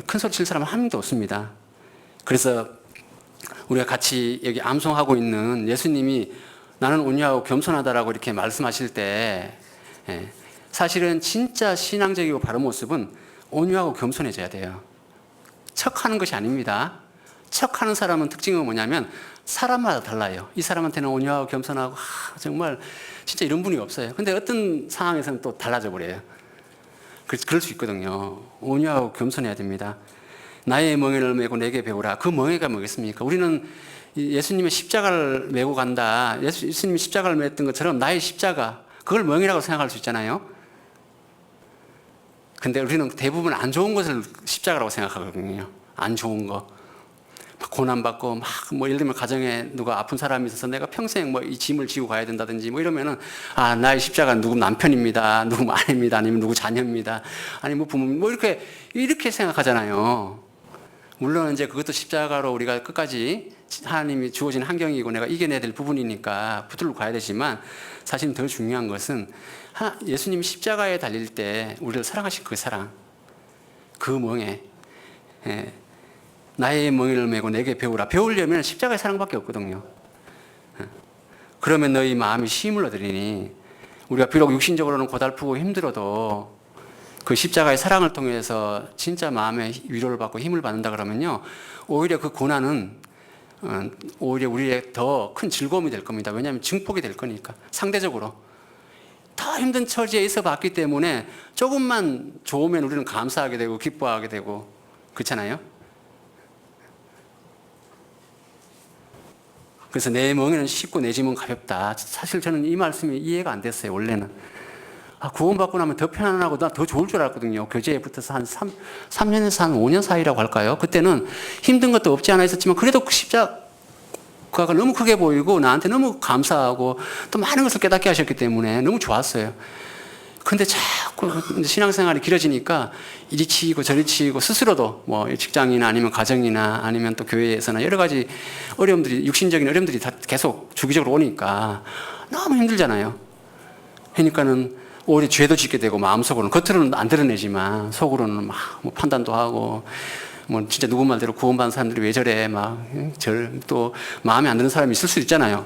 큰 소리 칠 사람은 한 명도 없습니다. 그래서 우리가 같이 여기 암송하고 있는 예수님이 나는 온유하고 겸손하다라고 이렇게 말씀하실 때 사실은 진짜 신앙적이고 바른 모습은 온유하고 겸손해져야 돼요. 척하는 것이 아닙니다. 척하는 사람은 특징은 뭐냐면 사람마다 달라요. 이 사람한테는 온유하고 겸손하고 정말 진짜 이런 분이 없어요. 근데 어떤 상황에서는 또 달라져 버려요. 그럴 수 있거든요. 온유하고 겸손해야 됩니다. 나의 멍에를 메고 내게 배우라. 그 멍에가 뭐겠습니까? 우리는 예수님의 십자가를 메고 간다. 예수님이 십자가를 맸던 것처럼 나의 십자가, 그걸 멍이라고 생각할 수 있잖아요. 근데 우리는 대부분 안 좋은 것을 십자가라고 생각하거든요. 안 좋은 거. 고난받고 예를 들면 가정에 누가 아픈 사람이 있어서 내가 평생 이 짐을 지고 가야 된다든지 이러면은 나의 십자가는 누구 남편입니다, 누구 아내입니다, 아니면 누구 자녀입니다, 아니면 부모님 이렇게 생각하잖아요. 물론 이제 그것도 십자가로 우리가 끝까지 하나님이 주어진 환경이고 내가 이겨내야 될 부분이니까 붙들고 가야 되지만 사실 더 중요한 것은 예수님이 십자가에 달릴 때 우리를 사랑하신 그 사랑, 그 멍에 나의 멍에를 메고 내게 배우라. 배우려면 십자가의 사랑밖에 없거든요. 그러면 너희 마음이 힘을 얻으리니 우리가 비록 육신적으로는 고달프고 힘들어도 그 십자가의 사랑을 통해서 진짜 마음의 위로를 받고 힘을 받는다 그러면요, 오히려 그 고난은 오히려 우리의 더 큰 즐거움이 될 겁니다. 왜냐하면 증폭이 될 거니까. 상대적으로 더 힘든 처지에 있어 봤기 때문에 조금만 좋으면 우리는 감사하게 되고 기뻐하게 되고 그렇잖아요. 그래서 내 멍에는 쉽고 내 짐은 가볍다. 사실 저는 이 말씀이 이해가 안 됐어요. 원래는 구원받고 나면 더 편안하고 나 더 좋을 줄 알았거든요. 교제에 붙어서 한 3년에서 한 5년 사이라고 할까요? 그때는 힘든 것도 없지 않아 있었지만 그래도 십자가가 너무 크게 보이고 나한테 너무 감사하고 또 많은 것을 깨닫게 하셨기 때문에 너무 좋았어요. 근데 자꾸 신앙생활이 길어지니까 이리 치이고 저리 치이고 스스로도 뭐 직장이나 아니면 가정이나 아니면 또 교회에서나 여러 가지 어려움들이, 육신적인 어려움들이 다 계속 주기적으로 오니까 너무 힘들잖아요. 그러니까는 오히려 죄도 짓게 되고 마음속으로는, 겉으로는 안 드러내지만 속으로는 막 뭐 판단도 하고 뭐 진짜 누구 말대로 구원받은 사람들이 왜 저래 막 또 마음에 안 드는 사람이 있을 수 있잖아요.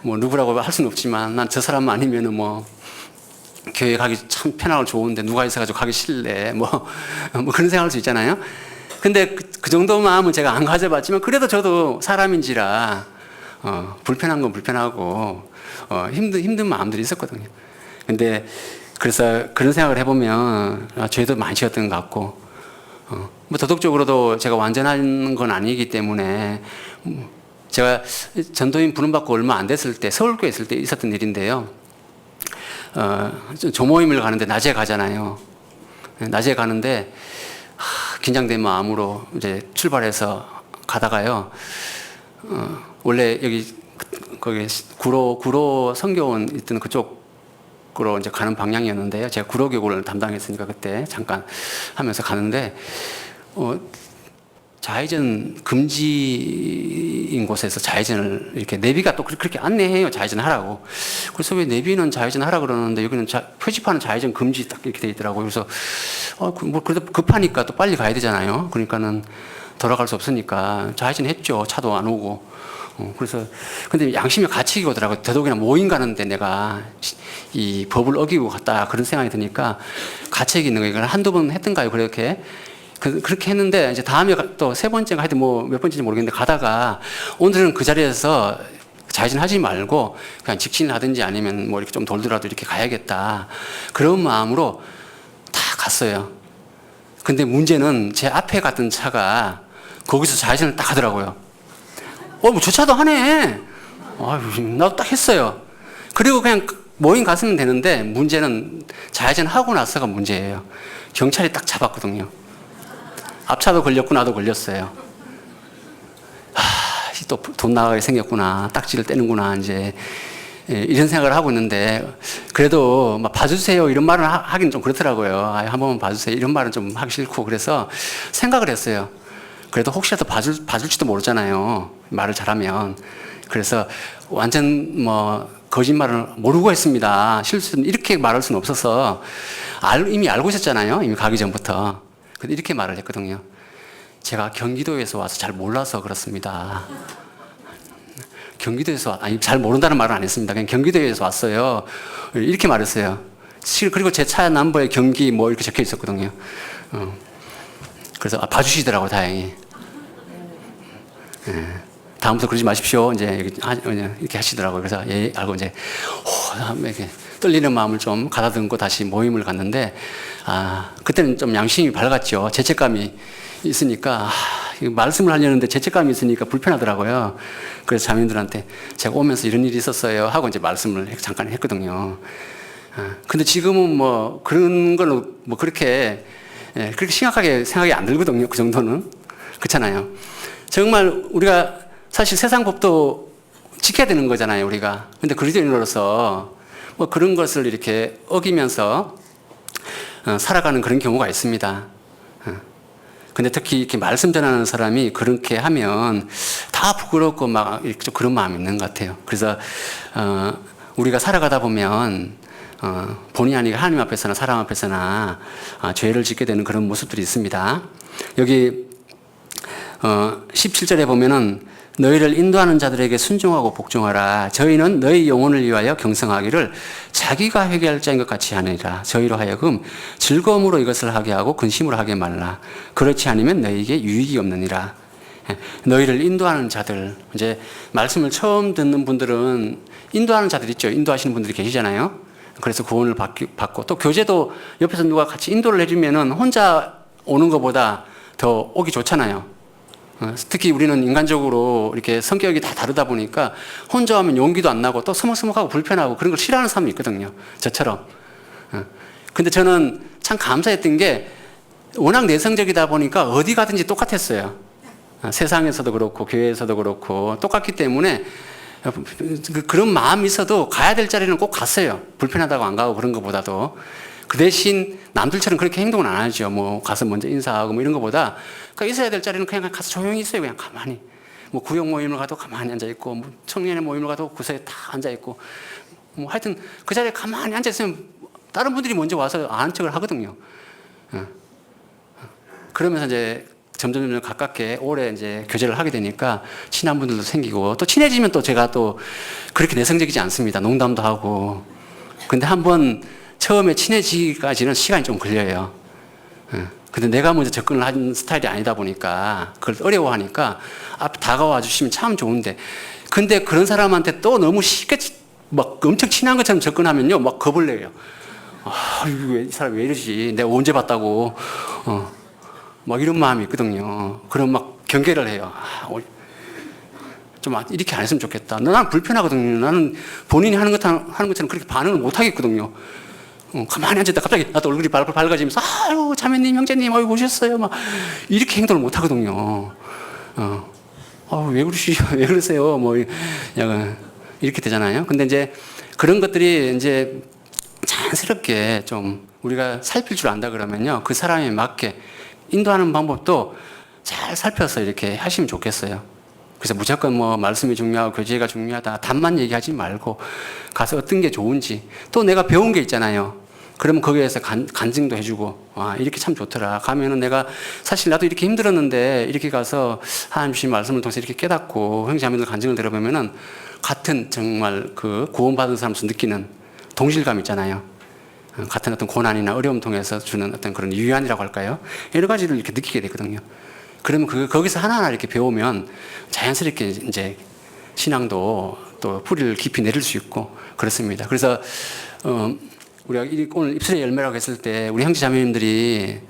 누구라고 할 수는 없지만 난 저 사람 아니면은 뭐 교회 가기 참 편하고 좋은데 누가 있어가지고 가기 싫래 뭐 그런 생각할 수 있잖아요. 근데 그 정도 마음은 제가 안 가져봤지만 그래도 저도 사람인지라 불편한 건 불편하고 힘든 마음들이 있었거든요. 근데 그래서 그런 생각을 해보면 죄도 많이 지었던 것 같고 뭐 도덕적으로도 제가 완전한 건 아니기 때문에 제가 전도인 부름받고 얼마 안 됐을 때 서울교회 있을 때 있었던 일인데요. 조모임을 가는데 낮에 가잖아요. 낮에 가는데 긴장된 마음으로 이제 출발해서 가다가요. 원래 거기 구로 성교원 있던 그쪽으로 이제 가는 방향이었는데요. 제가 구로교구를 담당했으니까 그때 잠깐 하면서 가는데 좌회전 금지인 곳에서 좌회전을 이렇게 내비가 또 그렇게 안내해요. 좌회전 하라고. 그래서 왜 내비는 좌회전 하라 그러는데 여기는 표지판은 좌회전 금지 딱 이렇게 돼 있더라고요. 그래서 뭐 그래도 급하니까 또 빨리 가야 되잖아요. 그러니까는 돌아갈 수 없으니까 좌회전 했죠. 차도 안 오고. 그래서 근데 양심의 가책이 오더라고요. 더더욱이나 모임 가는데 내가 이 법을 어기고 갔다 그런 생각이 드니까 가책이 있는 거예요. 이걸 한두 번 했던가요? 그렇게 했는데 이제 다음에 또 세 번째가 하여튼 뭐 몇 번째인지 모르겠는데 가다가 오늘은 그 자리에서 좌회전하지 말고 그냥 직진을 하든지 아니면 뭐 이렇게 좀 돌더라도 이렇게 가야겠다 그런 마음으로 다 갔어요. 근데 문제는 제 앞에 갔던 차가 거기서 좌회전을 딱 하더라고요. 뭐 저 차도 하네. 나도 딱 했어요. 그리고 그냥 모임 갔으면 되는데 문제는 좌회전 하고 나서가 문제예요. 경찰이 딱 잡았거든요. 앞차도 걸렸고 나도 걸렸어요. 또 돈 나가게 생겼구나. 딱지를 떼는구나. 이제 이런 생각을 하고 있는데 그래도 막 봐주세요 이런 말은 하긴 좀 그렇더라고요. 한 번만 봐주세요 이런 말은 좀 하기 싫고 그래서 생각을 했어요. 그래도 혹시라도 봐줄지도 모르잖아요. 말을 잘하면. 그래서 완전 뭐 거짓말을 모르고 했습니다. 실수는 이렇게 말할 수는 없어서 이미 알고 있었잖아요. 이미 가기 전부터. 근데 이렇게 말을 했거든요. 제가 경기도에서 와서 잘 몰라서 그렇습니다. 잘 모른다는 말은 안 했습니다. 그냥 경기도에서 왔어요. 이렇게 말했어요. 그리고 제 차 넘버에 경기 뭐 이렇게 적혀 있었거든요. 그래서 봐주시더라고요, 다행히. 다음부터 그러지 마십시오. 이제 이렇게 하시더라고요. 그래서 알고 이제 이렇게 떨리는 마음을 좀 가다듬고 다시 모임을 갔는데 그때는 좀 양심이 밝았죠. 죄책감이 있으니까 말씀을 하려는데 죄책감이 있으니까 불편하더라고요. 그래서 자매들한테 제가 오면서 이런 일이 있었어요 하고 이제 말씀을 잠깐 했거든요. 근데 지금은 뭐 그런 걸로 뭐 그렇게 심각하게 생각이 안 들거든요. 그 정도는. 그렇잖아요. 정말 우리가 사실 세상 법도 지켜야 되는 거잖아요, 우리가. 근데 그리스도인으로서 뭐 그런 것을 이렇게 어기면서 살아가는 그런 경우가 있습니다. 근데 특히 이렇게 말씀 전하는 사람이 그렇게 하면 다 부끄럽고 막 좀 그런 마음이 있는 것 같아요. 그래서 우리가 살아가다 보면 본의 아니게 하나님 앞에서나 사람 앞에서나 죄를 짓게 되는 그런 모습들이 있습니다. 여기 17절에 보면은 너희를 인도하는 자들에게 순종하고 복종하라. 저희는 너희 영혼을 위하여 경성하기를 자기가 회개할 자인 것 같이 하느니라. 저희로 하여금 즐거움으로 이것을 하게 하고 근심으로 하게 말라. 그렇지 않으면 너희에게 유익이 없느니라. 너희를 인도하는 자들. 이제 말씀을 처음 듣는 분들은 인도하는 자들 있죠. 인도하시는 분들이 계시잖아요. 그래서 구원을 받고 또 교제도 옆에서 누가 같이 인도를 해주면은 혼자 오는 것보다 더 오기 좋잖아요. 특히 우리는 인간적으로 이렇게 성격이 다 다르다 보니까 혼자 하면 용기도 안 나고 또 서먹서먹하고 불편하고 그런 걸 싫어하는 사람이 있거든요. 저처럼. 근데 저는 참 감사했던 게 워낙 내성적이다 보니까 어디 가든지 똑같았어요. 세상에서도 그렇고 교회에서도 그렇고 똑같기 때문에 그런 마음이 있어도 가야 될 자리는 꼭 갔어요. 불편하다고 안 가고 그런 것보다도. 그 대신 남들처럼 그렇게 행동은 안 하죠. 뭐 가서 먼저 인사하고 뭐 이런 것보다 그러니까 있어야 될 자리는 그냥 가서 조용히 있어요. 그냥 가만히. 뭐 구역 모임을 가도 가만히 앉아 있고 뭐 청년의 모임을 가도 그 사이에 다 앉아 있고 뭐 하여튼 그 자리에 가만히 앉아 있으면 다른 분들이 먼저 와서 아는 척을 하거든요. 그러면서 이제 점점 가깝게 오래 이제 교제를 하게 되니까 친한 분들도 생기고 또 친해지면 또 제가 또 그렇게 내성적이지 않습니다. 농담도 하고. 근데 한번 처음에 친해지기까지는 시간이 좀 걸려요. 근데 내가 먼저 접근을 한 스타일이 아니다 보니까 그걸 어려워하니까 앞에 다가와 주시면 참 좋은데 근데 그런 사람한테 또 너무 쉽게 막 엄청 친한 것처럼 접근하면요 막 겁을 내요. 이 사람 왜 이러지? 내가 언제 봤다고. 막 이런 마음이 있거든요. 그럼 막 경계를 해요. 좀 이렇게 안 했으면 좋겠다. 나는 불편하거든요. 나는 본인이 하는 것처럼 그렇게 반응을 못 하겠거든요. 가만히 앉았다 갑자기 나도 얼굴이 밝아지면서 아유 자매님 형제님 어이 오셨어요 막 이렇게 행동을 못 하거든요. 왜 그러시죠? 왜 그러세요? 뭐 약간 이렇게 되잖아요. 근데 이제 그런 것들이 이제 자연스럽게 좀 우리가 살필 줄 안다 그러면요 그 사람에 맞게 인도하는 방법도 잘 살펴서 이렇게 하시면 좋겠어요. 그래서 무조건 뭐 말씀이 중요하고 교제가 중요하다 답만 얘기하지 말고 가서 어떤 게 좋은지 또 내가 배운 게 있잖아요. 그러면 거기에서 간증도 해주고 이렇게 참 좋더라. 가면은 내가 사실 나도 이렇게 힘들었는데 이렇게 가서 하나님 주신 말씀을 통해서 이렇게 깨닫고 형제자매들 간증을 들어보면은 같은 정말 그 구원받은 사람으로서 느끼는 동질감 있잖아요. 같은 어떤 고난이나 어려움 통해서 주는 어떤 그런 유연이라고 할까요? 여러 가지를 이렇게 느끼게 되거든요. 그러면 거기서 하나하나 이렇게 배우면 자연스럽게 이제 신앙도 또 뿌리를 깊이 내릴 수 있고 그렇습니다. 그래서 우리가 오늘 입술의 열매라고 했을 때 우리 형제 자매님들이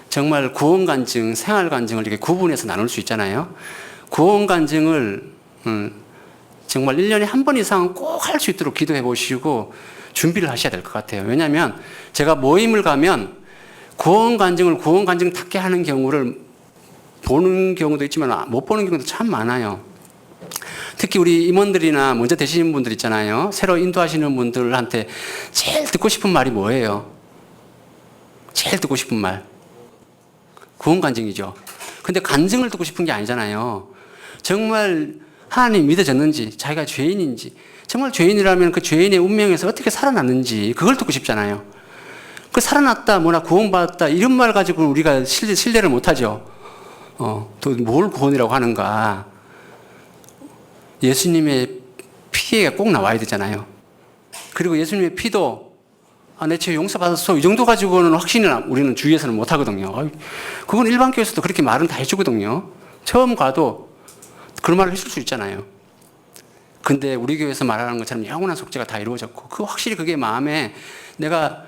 정말 구원 간증, 생활 간증을 이렇게 구분해서 나눌 수 있잖아요. 구원 간증을 정말 1년에 한 번 이상은 꼭 할 수 있도록 기도해 보시고 준비를 하셔야 될 것 같아요. 왜냐하면 제가 모임을 가면 구원 간증답게 하는 경우를 보는 경우도 있지만 못 보는 경우도 참 많아요. 특히 우리 임원들이나 먼저 되시는 분들 있잖아요. 새로 인도하시는 분들한테 제일 듣고 싶은 말이 뭐예요? 제일 듣고 싶은 말. 구원 간증이죠. 근데 간증을 듣고 싶은 게 아니잖아요. 정말 하나님 믿어졌는지, 자기가 죄인인지, 정말 죄인이라면 그 죄인의 운명에서 어떻게 살아났는지 그걸 듣고 싶잖아요. 그 살아났다, 뭐나 구원받았다 이런 말 가지고 우리가 신뢰를 못하죠. 또 뭘 구원이라고 하는가. 예수님의 피가 꼭 나와야 되잖아요. 그리고 예수님의 피도 내 죄 용서받았어 이 정도 가지고는 확신을 우리는 주위에서는 못 하거든요. 그건 일반 교회에서도 그렇게 말은 다 해주거든요. 처음 가도 그런 말을 해줄 수 있잖아요. 근데 우리 교회에서 말하는 것처럼 영원한 속죄가 다 이루어졌고 확실히 그게 마음에 내가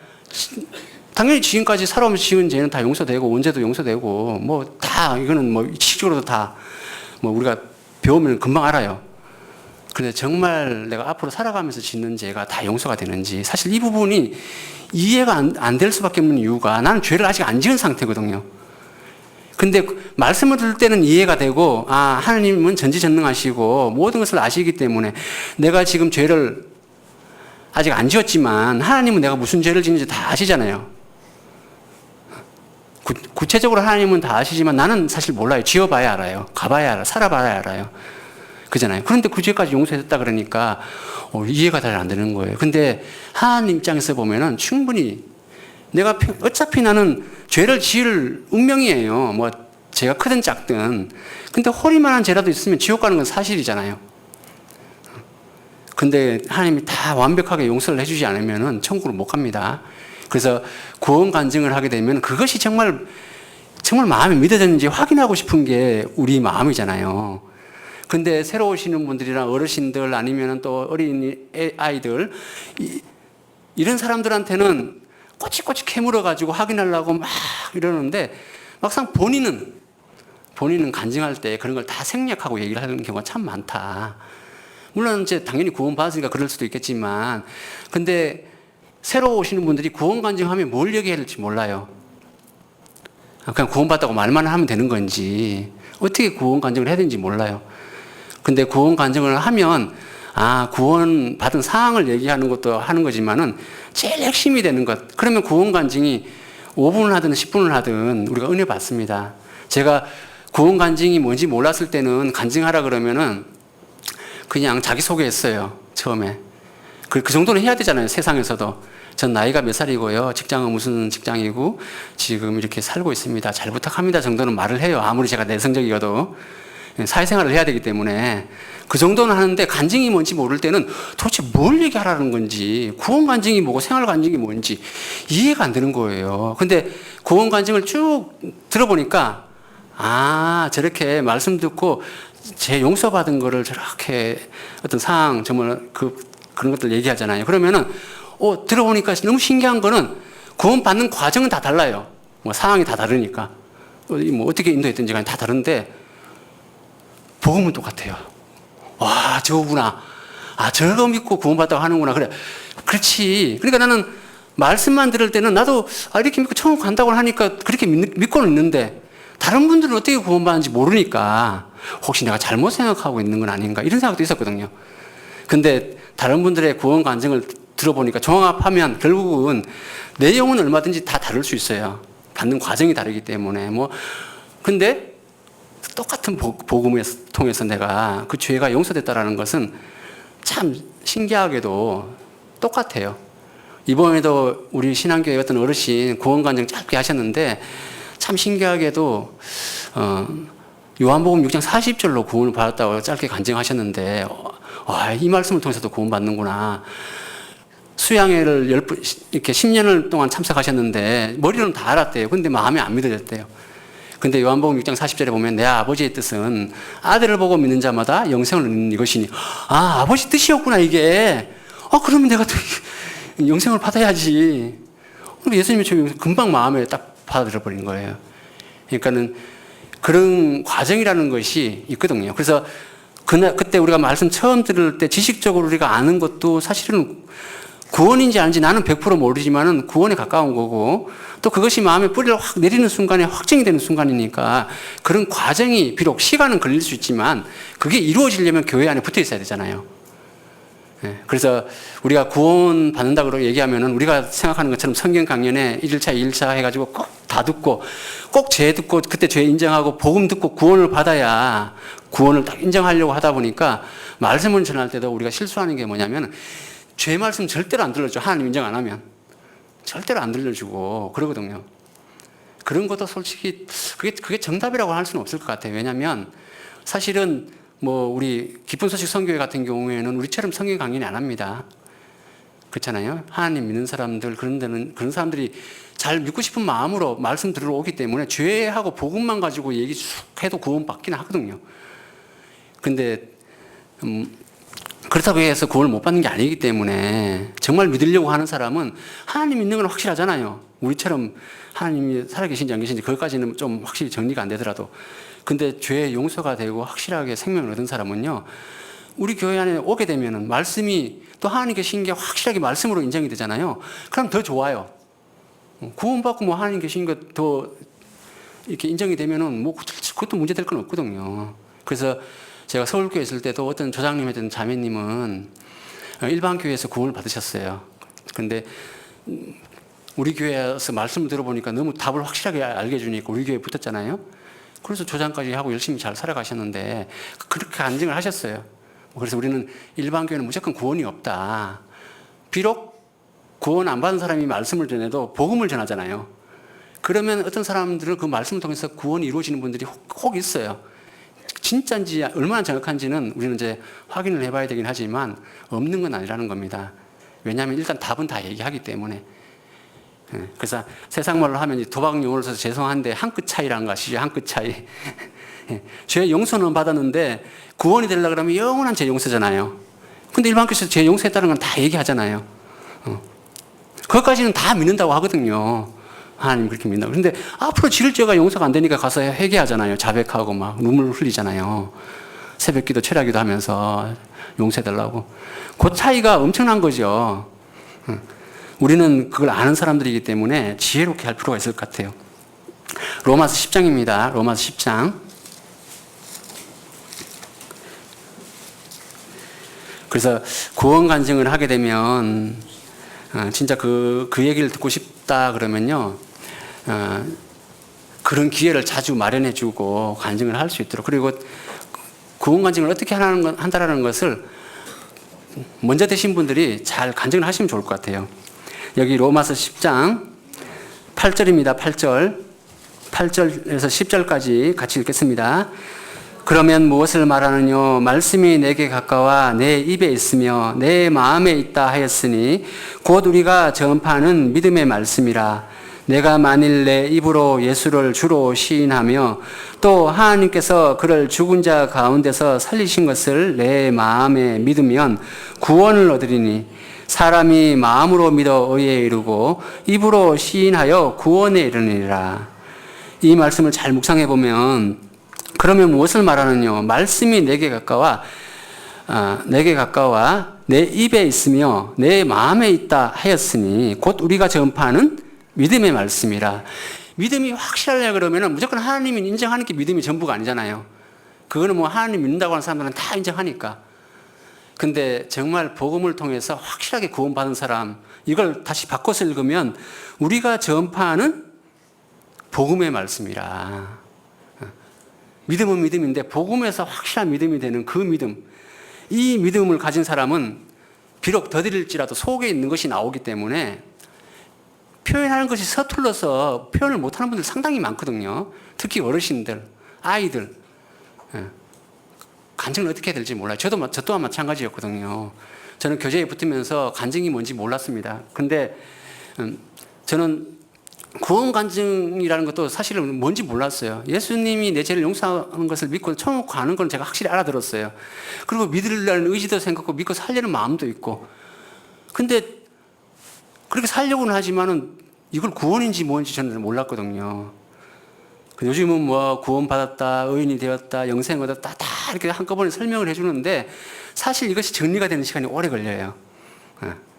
당연히 지금까지 살아오면서 지은 죄는 다 용서되고 언제도 용서되고 뭐 다 이거는 뭐 시적으로도 다 뭐 우리가 배우면 금방 알아요. 근데 정말 내가 앞으로 살아가면서 짓는 죄가 다 용서가 되는지 사실 이 부분이 이해가 안 될 수밖에 없는 이유가 나는 죄를 아직 안 지은 상태거든요. 근데 말씀을 들을 때는 이해가 되고 하나님은 전지전능하시고 모든 것을 아시기 때문에 내가 지금 죄를 아직 안 지었지만 하나님은 내가 무슨 죄를 짓는지 다 아시잖아요. 구체적으로 하나님은 다 아시지만 나는 사실 몰라요. 지어봐야 알아요. 가봐야 알아요. 살아봐야 알아요. 그잖아요. 그런데 그 죄까지 용서했다 그러니까 이해가 잘 안 되는 거예요. 근데 하나님 입장에서 보면은 충분히 내가 어차피 나는 죄를 지을 운명이에요. 뭐 죄가 크든 작든. 근데 허리만한 죄라도 있으면 지옥 가는 건 사실이잖아요. 근데 하나님이 다 완벽하게 용서를 해주지 않으면은 천국으로 못 갑니다. 그래서 구원 간증을 하게 되면 그것이 정말 정말 마음이 믿어졌는지 확인하고 싶은 게 우리 마음이잖아요. 근데 새로 오시는 분들이나 어르신들 아니면 또 어린 아이들 이런 사람들한테는 꼬치꼬치 캐물어가지고 확인하려고 막 이러는데 막상 본인은 간증할 때 그런 걸 다 생략하고 얘기를 하는 경우가 참 많다. 물론 이제 당연히 구원받았으니까 그럴 수도 있겠지만 근데 새로 오시는 분들이 구원 간증하면 뭘 얘기해야 될지 몰라요. 그냥 구원받았다고 말만 하면 되는 건지 어떻게 구원 간증을 해야 되는지 몰라요. 근데 구원 간증을 하면 구원 받은 상황을 얘기하는 것도 하는 거지만은 제일 핵심이 되는 것. 그러면 구원 간증이 5분을 하든 10분을 하든 우리가 은혜 받습니다. 제가 구원 간증이 뭔지 몰랐을 때는 간증하라 그러면은 그냥 자기소개했어요. 처음에. 그 정도는 해야 되잖아요. 세상에서도. 전 나이가 몇 살이고요. 직장은 무슨 직장이고 지금 이렇게 살고 있습니다. 잘 부탁합니다 정도는 말을 해요. 아무리 제가 내성적이어도. 사회생활을 해야 되기 때문에 그 정도는 하는데 간증이 뭔지 모를 때는 도대체 뭘 얘기하라는 건지 구원 간증이 뭐고 생활 간증이 뭔지 이해가 안 되는 거예요. 근데 구원 간증을 쭉 들어보니까 저렇게 말씀 듣고 제 용서받은 거를 저렇게 어떤 상황 정말 그런 것들 얘기하잖아요. 그러면은 들어보니까 너무 신기한 거는 구원 받는 과정은 다 달라요. 뭐 상황이 다 다르니까 뭐 어떻게 인도했든지 간에 다 다른데 복음은 똑같아요. 와, 저거구나. 저거 믿고 구원받다고 하는구나. 그래. 그렇지. 그러니까 나는 말씀만 들을 때는 나도 이렇게 믿고 처음 간다고 하니까 그렇게 믿고는 있는데 다른 분들은 어떻게 구원받는지 모르니까 혹시 내가 잘못 생각하고 있는 건 아닌가 이런 생각도 있었거든요. 근데 다른 분들의 구원 간증을 들어보니까 종합하면 결국은 내용은 얼마든지 다 다를 수 있어요. 받는 과정이 다르기 때문에 근데 똑같은 복음을 통해서 내가 그 죄가 용서됐다라는 것은 참 신기하게도 똑같아요. 이번에도 우리 신앙교회 어떤 어르신 구원간증 짧게 하셨는데 참 신기하게도 요한복음 6장 40절로 구원을 받았다고 짧게 간증하셨는데 이 말씀을 통해서도 구원받는구나. 수양회를 이렇게 10년을 동안 참석하셨는데 머리로는 다 알았대요. 근데 마음에 안 믿어졌대요. 근데 요한복음 6장 40절에 보면 내 아버지의 뜻은 아들을 보고 믿는 자마다 영생을 얻는 이것이니 아버지 뜻이었구나 이게. 그러면 내가 또 영생을 받아야지. 예수님이 금방 마음에 딱 받아들여 버린 거예요. 그러니까는 그런 과정이라는 것이 있거든요. 그래서 그때 우리가 말씀 처음 들을 때 지식적으로 우리가 아는 것도 사실은 구원인지 아닌지 나는 100% 모르지만은 구원에 가까운 거고 또 그것이 마음에 뿌리를 확 내리는 순간에 확증이 되는 순간이니까 그런 과정이 비록 시간은 걸릴 수 있지만 그게 이루어지려면 교회 안에 붙어 있어야 되잖아요. 그래서 우리가 구원 받는다고 얘기하면은 우리가 생각하는 것처럼 성경 강연에 1일차, 2일차 해가지고 꼭 다 듣고 꼭 죄 듣고 그때 죄 인정하고 복음 듣고 구원을 받아야 구원을 딱 인정하려고 하다 보니까 말씀을 전할 때도 우리가 실수하는 게 뭐냐면 죄 말씀 절대로 안 들려줘. 하나님 인정 안 하면. 절대로 안 들려주고 그러거든요. 그런 것도 솔직히 그게 정답이라고 할 수는 없을 것 같아요. 왜냐하면 사실은 우리 기쁜 소식 선교회 같은 경우에는 우리처럼 성경 강연이 안 합니다. 그렇잖아요. 하나님 믿는 사람들 그런 사람들이 잘 믿고 싶은 마음으로 말씀 들으러 오기 때문에 죄하고 복음만 가지고 얘기 쭉 해도 구원받기는 하거든요. 근데 그렇다고 해서 구원을 못 받는 게 아니기 때문에 정말 믿으려고 하는 사람은 하나님 믿는 건 확실하잖아요. 우리처럼 하나님이 살아계신지 안 계신지 그것까지는 좀 확실히 정리가 안 되더라도. 근데 죄의 용서가 되고 확실하게 생명을 얻은 사람은요. 우리 교회 안에 오게 되면은 말씀이 또 하나님 계신 게 확실하게 말씀으로 인정이 되잖아요. 그럼 더 좋아요. 구원받고 하나님 계신 것 더 이렇게 인정이 되면은 그것도 문제될 건 없거든요. 그래서 제가 서울교회 있을 때도 어떤 조장님이든 자매님은 일반 교회에서 구원을 받으셨어요. 근데 우리 교회에서 말씀을 들어보니까 너무 답을 확실하게 알게 해주니까 우리 교회에 붙었잖아요. 그래서 조장까지 하고 열심히 잘 살아가셨는데 그렇게 간증을 하셨어요. 그래서 우리는 일반 교회는 무조건 구원이 없다. 비록 구원 안 받은 사람이 말씀을 전해도 복음을 전하잖아요. 그러면 어떤 사람들은 그 말씀을 통해서 구원이 이루어지는 분들이 혹 있어요. 진짜인지 얼마나 정확한지는 우리는 이제 확인을 해봐야 되긴 하지만 없는 건 아니라는 겁니다. 왜냐하면 일단 답은 다 얘기하기 때문에. 그래서 세상 말로 하면 도박 용어를 써서 죄송한데 한 끗 차이라는 거 아시죠? 한 끗 차이. 죄 용서는 받았는데 구원이 되려고 그러면 영원한 죄 용서잖아요. 근데 일반 교회에서 죄 용서했다는 건 다 얘기하잖아요. 그것까지는 다 믿는다고 하거든요. 하나님 그렇게 믿는다고. 그런데 앞으로 지을 죄가 용서가 안 되니까 가서 회개하잖아요. 자백하고 막 눈물 흘리잖아요. 새벽 기도, 철야 기도 하면서 용서해달라고. 그 차이가 엄청난 거죠. 우리는 그걸 아는 사람들이기 때문에 지혜롭게 할 필요가 있을 것 같아요. 로마서 10장입니다. 로마서 10장. 그래서 구원 간증을 하게 되면 진짜 그 얘기를 듣고 싶다 그러면요. 그런 기회를 자주 마련해 주고 간증을 할 수 있도록, 그리고 구원 간증을 어떻게 한다라는 것을 먼저 되신 분들이 잘 간증을 하시면 좋을 것 같아요. 여기 로마서 10장 8절입니다. 8절. 8절에서 10절까지 같이 읽겠습니다. 그러면 무엇을 말하느뇨? 말씀이 내게 가까워 내 입에 있으며 내 마음에 있다 하였으니 곧 우리가 전파하는 믿음의 말씀이라. 내가 만일 내 입으로 예수를 주로 시인하며 또 하나님께서 그를 죽은 자 가운데서 살리신 것을 내 마음에 믿으면 구원을 얻으리니 사람이 마음으로 믿어 의에 이르고 입으로 시인하여 구원에 이르느니라. 이 말씀을 잘 묵상해 보면 그러면 무엇을 말하느뇨? 말씀이 내게 가까워 내 입에 있으며 내 마음에 있다 하였으니 곧 우리가 전파하는 믿음의 말씀이라. 믿음이 확실하려 그러면 무조건 하나님이 인정하는 게 믿음이 전부가 아니잖아요. 그거는 뭐 하나님 믿는다고 하는 사람들은 다 인정하니까. 근데 정말 복음을 통해서 확실하게 구원받은 사람, 이걸 다시 바꿔서 읽으면 우리가 전파하는 복음의 말씀이라. 믿음은 믿음인데 복음에서 확실한 믿음이 되는 그 믿음, 이 믿음을 가진 사람은 비록 더딜지라도 속에 있는 것이 나오기 때문에 표현하는 것이 서툴러서 표현을 못하는 분들 상당히 많거든요. 특히 어르신들, 아이들. 간증을 어떻게 해야 될지 몰라요. 저 또한 마찬가지였거든요. 저는 교제에 붙으면서 간증이 뭔지 몰랐습니다. 근데 저는 구원 간증이라는 것도 사실은 뭔지 몰랐어요. 예수님이 내 죄를 용서하는 것을 믿고 천국 가는 건 제가 확실히 알아들었어요. 그리고 믿으려는 의지도 생겼고 믿고 살려는 마음도 있고. 근데 그렇게 살려고는 하지만은 이걸 구원인지 뭔지 저는 몰랐거든요. 요즘은 뭐 구원받았다, 의인이 되었다, 영생 얻었다, 다 이렇게 한꺼번에 설명을 해주는데 사실 이것이 정리가 되는 시간이 오래 걸려요.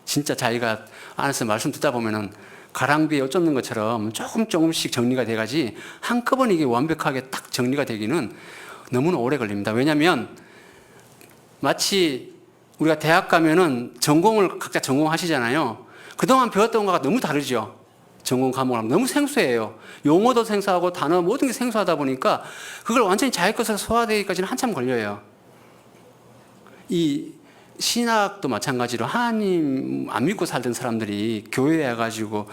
진짜 자기가 안에서 말씀 듣다 보면은 가랑비에 옷 쫓는 것처럼 조금씩 정리가 돼가지 한꺼번에 이게 완벽하게 딱 정리가 되기는 너무나 오래 걸립니다. 왜냐하면 마치 우리가 대학 가면은 전공을 각자 전공하시잖아요. 그동안 배웠던 거가 너무 다르죠. 전공 과목을 너무 생소해요. 용어도 생소하고 단어 모든 게 생소하다 보니까 그걸 완전히 자기 것으로 소화되기까지는 한참 걸려요. 이 신학도 마찬가지로 하나님 안 믿고 살던 사람들이 교회에 와가지고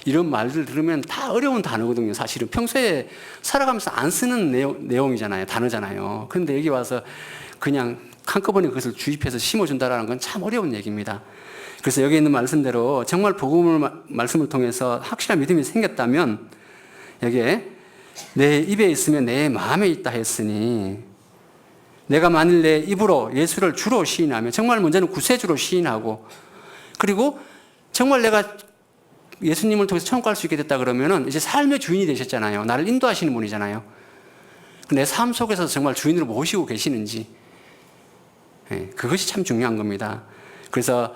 이런 말들 들으면 다 어려운 단어거든요. 사실은 평소에 살아가면서 안 쓰는 내용이잖아요. 단어잖아요. 그런데 여기 와서 그냥 한꺼번에 그것을 주입해서 심어준다는 건 참 어려운 얘기입니다. 그래서 여기 있는 말씀대로 정말 복음을 말씀을 통해서 확실한 믿음이 생겼다면 여기에 내 입에 있으면 내 마음에 있다 했으니 내가 만일 내 입으로 예수를 주로 시인하면 정말 먼저는 구세주로 시인하고 그리고 정말 내가 예수님을 통해서 천국 갈 수 있게 됐다 그러면은 이제 삶의 주인이 되셨잖아요. 나를 인도하시는 분이잖아요. 내 삶 속에서 정말 주인으로 모시고 계시는지 그것이 참 중요한 겁니다. 그래서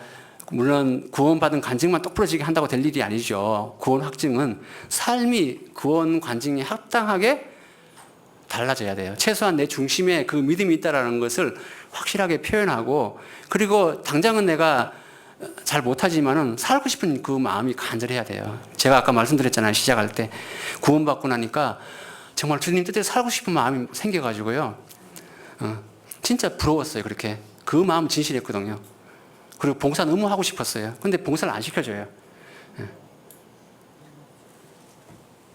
물론 구원받은 간증만 똑부러지게 한다고 될 일이 아니죠. 구원 확증은 삶이 구원 간증에 합당하게 달라져야 돼요. 최소한 내 중심에 그 믿음이 있다는 것을 확실하게 표현하고 그리고 당장은 내가 잘 못하지만은 살고 싶은 그 마음이 간절해야 돼요. 제가 아까 말씀드렸잖아요. 시작할 때 구원받고 나니까 정말 주님 뜻대로 살고 싶은 마음이 생겨가지고요. 진짜 부러웠어요. 그렇게 그 마음 진실했거든요. 그리고 봉사 너무 하고 싶었어요. 근데 봉사를 안 시켜줘요.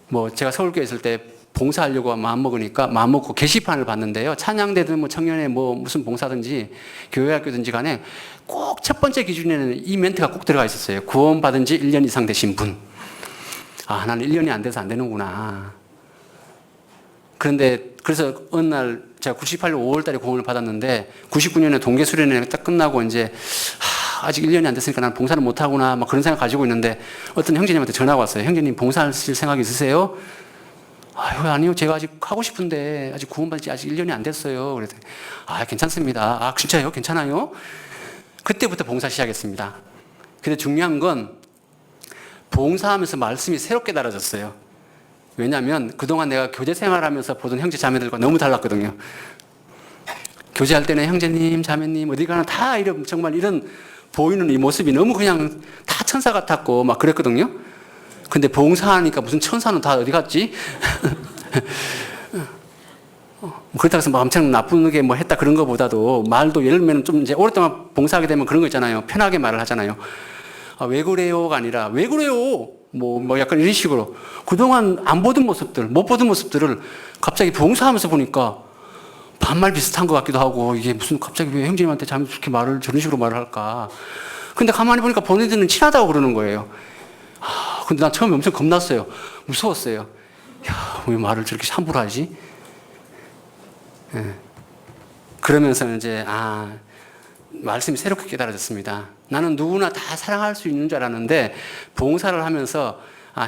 뭐 제가 서울교회 있을 때 봉사하려고 마음 먹고 게시판을 봤는데요. 찬양대든 뭐 청년회 뭐 무슨 봉사든지 교회 학교든지 간에 꼭 첫 번째 기준에는 이 멘트가 꼭 들어가 있었어요. 구원받은 지 1년 이상 되신 분. 아, 나는 1년이 안 돼서 안 되는구나. 그런데 그래서 어느 날 제가 98년 5월 달에 공헌을 받았는데 99년에 동계 수련회 딱 끝나고 이제 아직 1년이 안 됐으니까 나는 봉사를 못 하구나 막 그런 생각 가지고 있는데 어떤 형제님한테 전화가 왔어요. 형제님 봉사하실 생각 있으세요? 아니요. 제가 아직 하고 싶은데 아직 구원받은 지 아직 1년이 안 됐어요. 그랬더니 괜찮습니다. 진짜요? 괜찮아요? 그때부터 봉사 시작했습니다. 근데 중요한 건 봉사하면서 말씀이 새롭게 깨달아졌어요. 왜냐하면 그동안 내가 교제 생활하면서 보던 형제 자매들과 너무 달랐거든요. 교제할 때는 형제님, 자매님 어디 가나 다 정말 이런 보이는 이 모습이 너무 그냥 다 천사 같았고 막 그랬거든요. 근데 봉사하니까 무슨 천사는 다 어디 갔지? 그렇다고 해서 막 엄청 나쁘게 뭐 했다 그런 것보다도 말도 예를 들면 좀 이제 오랫동안 봉사하게 되면 그런 거 있잖아요. 편하게 말을 하잖아요. 왜 그래요가 아니라 왜 그래요? 뭐 약간 이런 식으로 그동안 안 보던 모습들, 못 보던 모습들을 갑자기 봉사하면서 보니까 반말 비슷한 것 같기도 하고 이게 무슨 갑자기 왜 형제님한테 저렇게 저런 식으로 말을 할까? 근데 가만히 보니까 본인들은 친하다고 그러는 거예요. 근데 난 처음에 엄청 겁났어요. 무서웠어요. 왜 말을 저렇게 함부로 하지? 예. 그러면서 이제 말씀이 새롭게 깨달아졌습니다. 나는 누구나 다 사랑할 수 있는 줄 알았는데 봉사를 하면서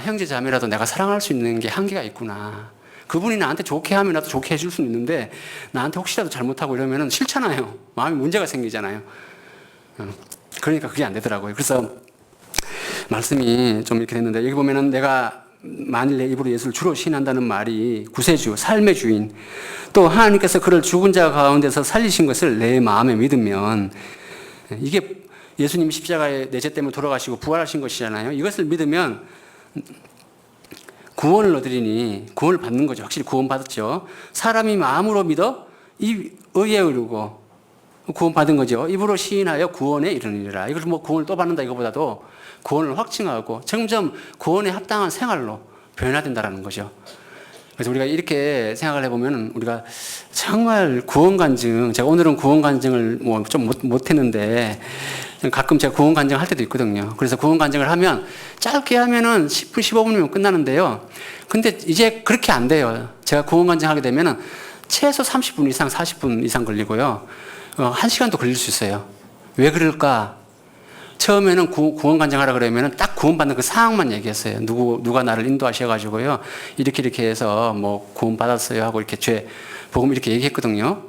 형제 자매라도 내가 사랑할 수 있는 게 한계가 있구나. 그분이 나한테 좋게 하면 나도 좋게 해줄 수는 있는데 나한테 혹시라도 잘못하고 이러면 싫잖아요. 마음에 문제가 생기잖아요. 그러니까 그게 안 되더라고요. 그래서 말씀이 좀 이렇게 됐는데 여기 보면은 내가 만일 내 입으로 예수를 주로 시인한다는 말이 구세주, 삶의 주인 또 하나님께서 그를 죽은 자 가운데서 살리신 것을 내 마음에 믿으면 이게 예수님이 십자가에 내 죄 때문에 돌아가시고 부활하신 것이잖아요. 이것을 믿으면 구원을 얻으리니 구원을 받는 거죠. 확실히 구원 받았죠. 사람이 마음으로 믿어 의에 이르고 구원 받은 거죠. 입으로 시인하여 구원에 이르니라. 이걸 뭐 구원을 또 받는다 이거보다도 구원을 확증하고 점점 구원에 합당한 생활로 변화된다는 거죠. 그래서 우리가 이렇게 생각을 해보면 우리가 정말 구원 간증, 제가 오늘은 구원 간증을 뭐 좀 못했는데 가끔 제가 구원 간증 할 때도 있거든요. 그래서 구원 간증을 하면 짧게 하면은 10분, 15분이면 끝나는데요. 근데 이제 그렇게 안 돼요. 제가 구원 간증 하게 되면은 최소 30분 이상, 40분 이상 걸리고요. 1시간도 걸릴 수 있어요. 왜 그럴까? 처음에는 구원 간증하라 그러면은 딱 구원받는 그 상황만 얘기했어요. 누가 나를 인도하셔가지고요. 이렇게 해서 뭐 구원 받았어요 하고 이렇게 복음 이렇게 얘기했거든요.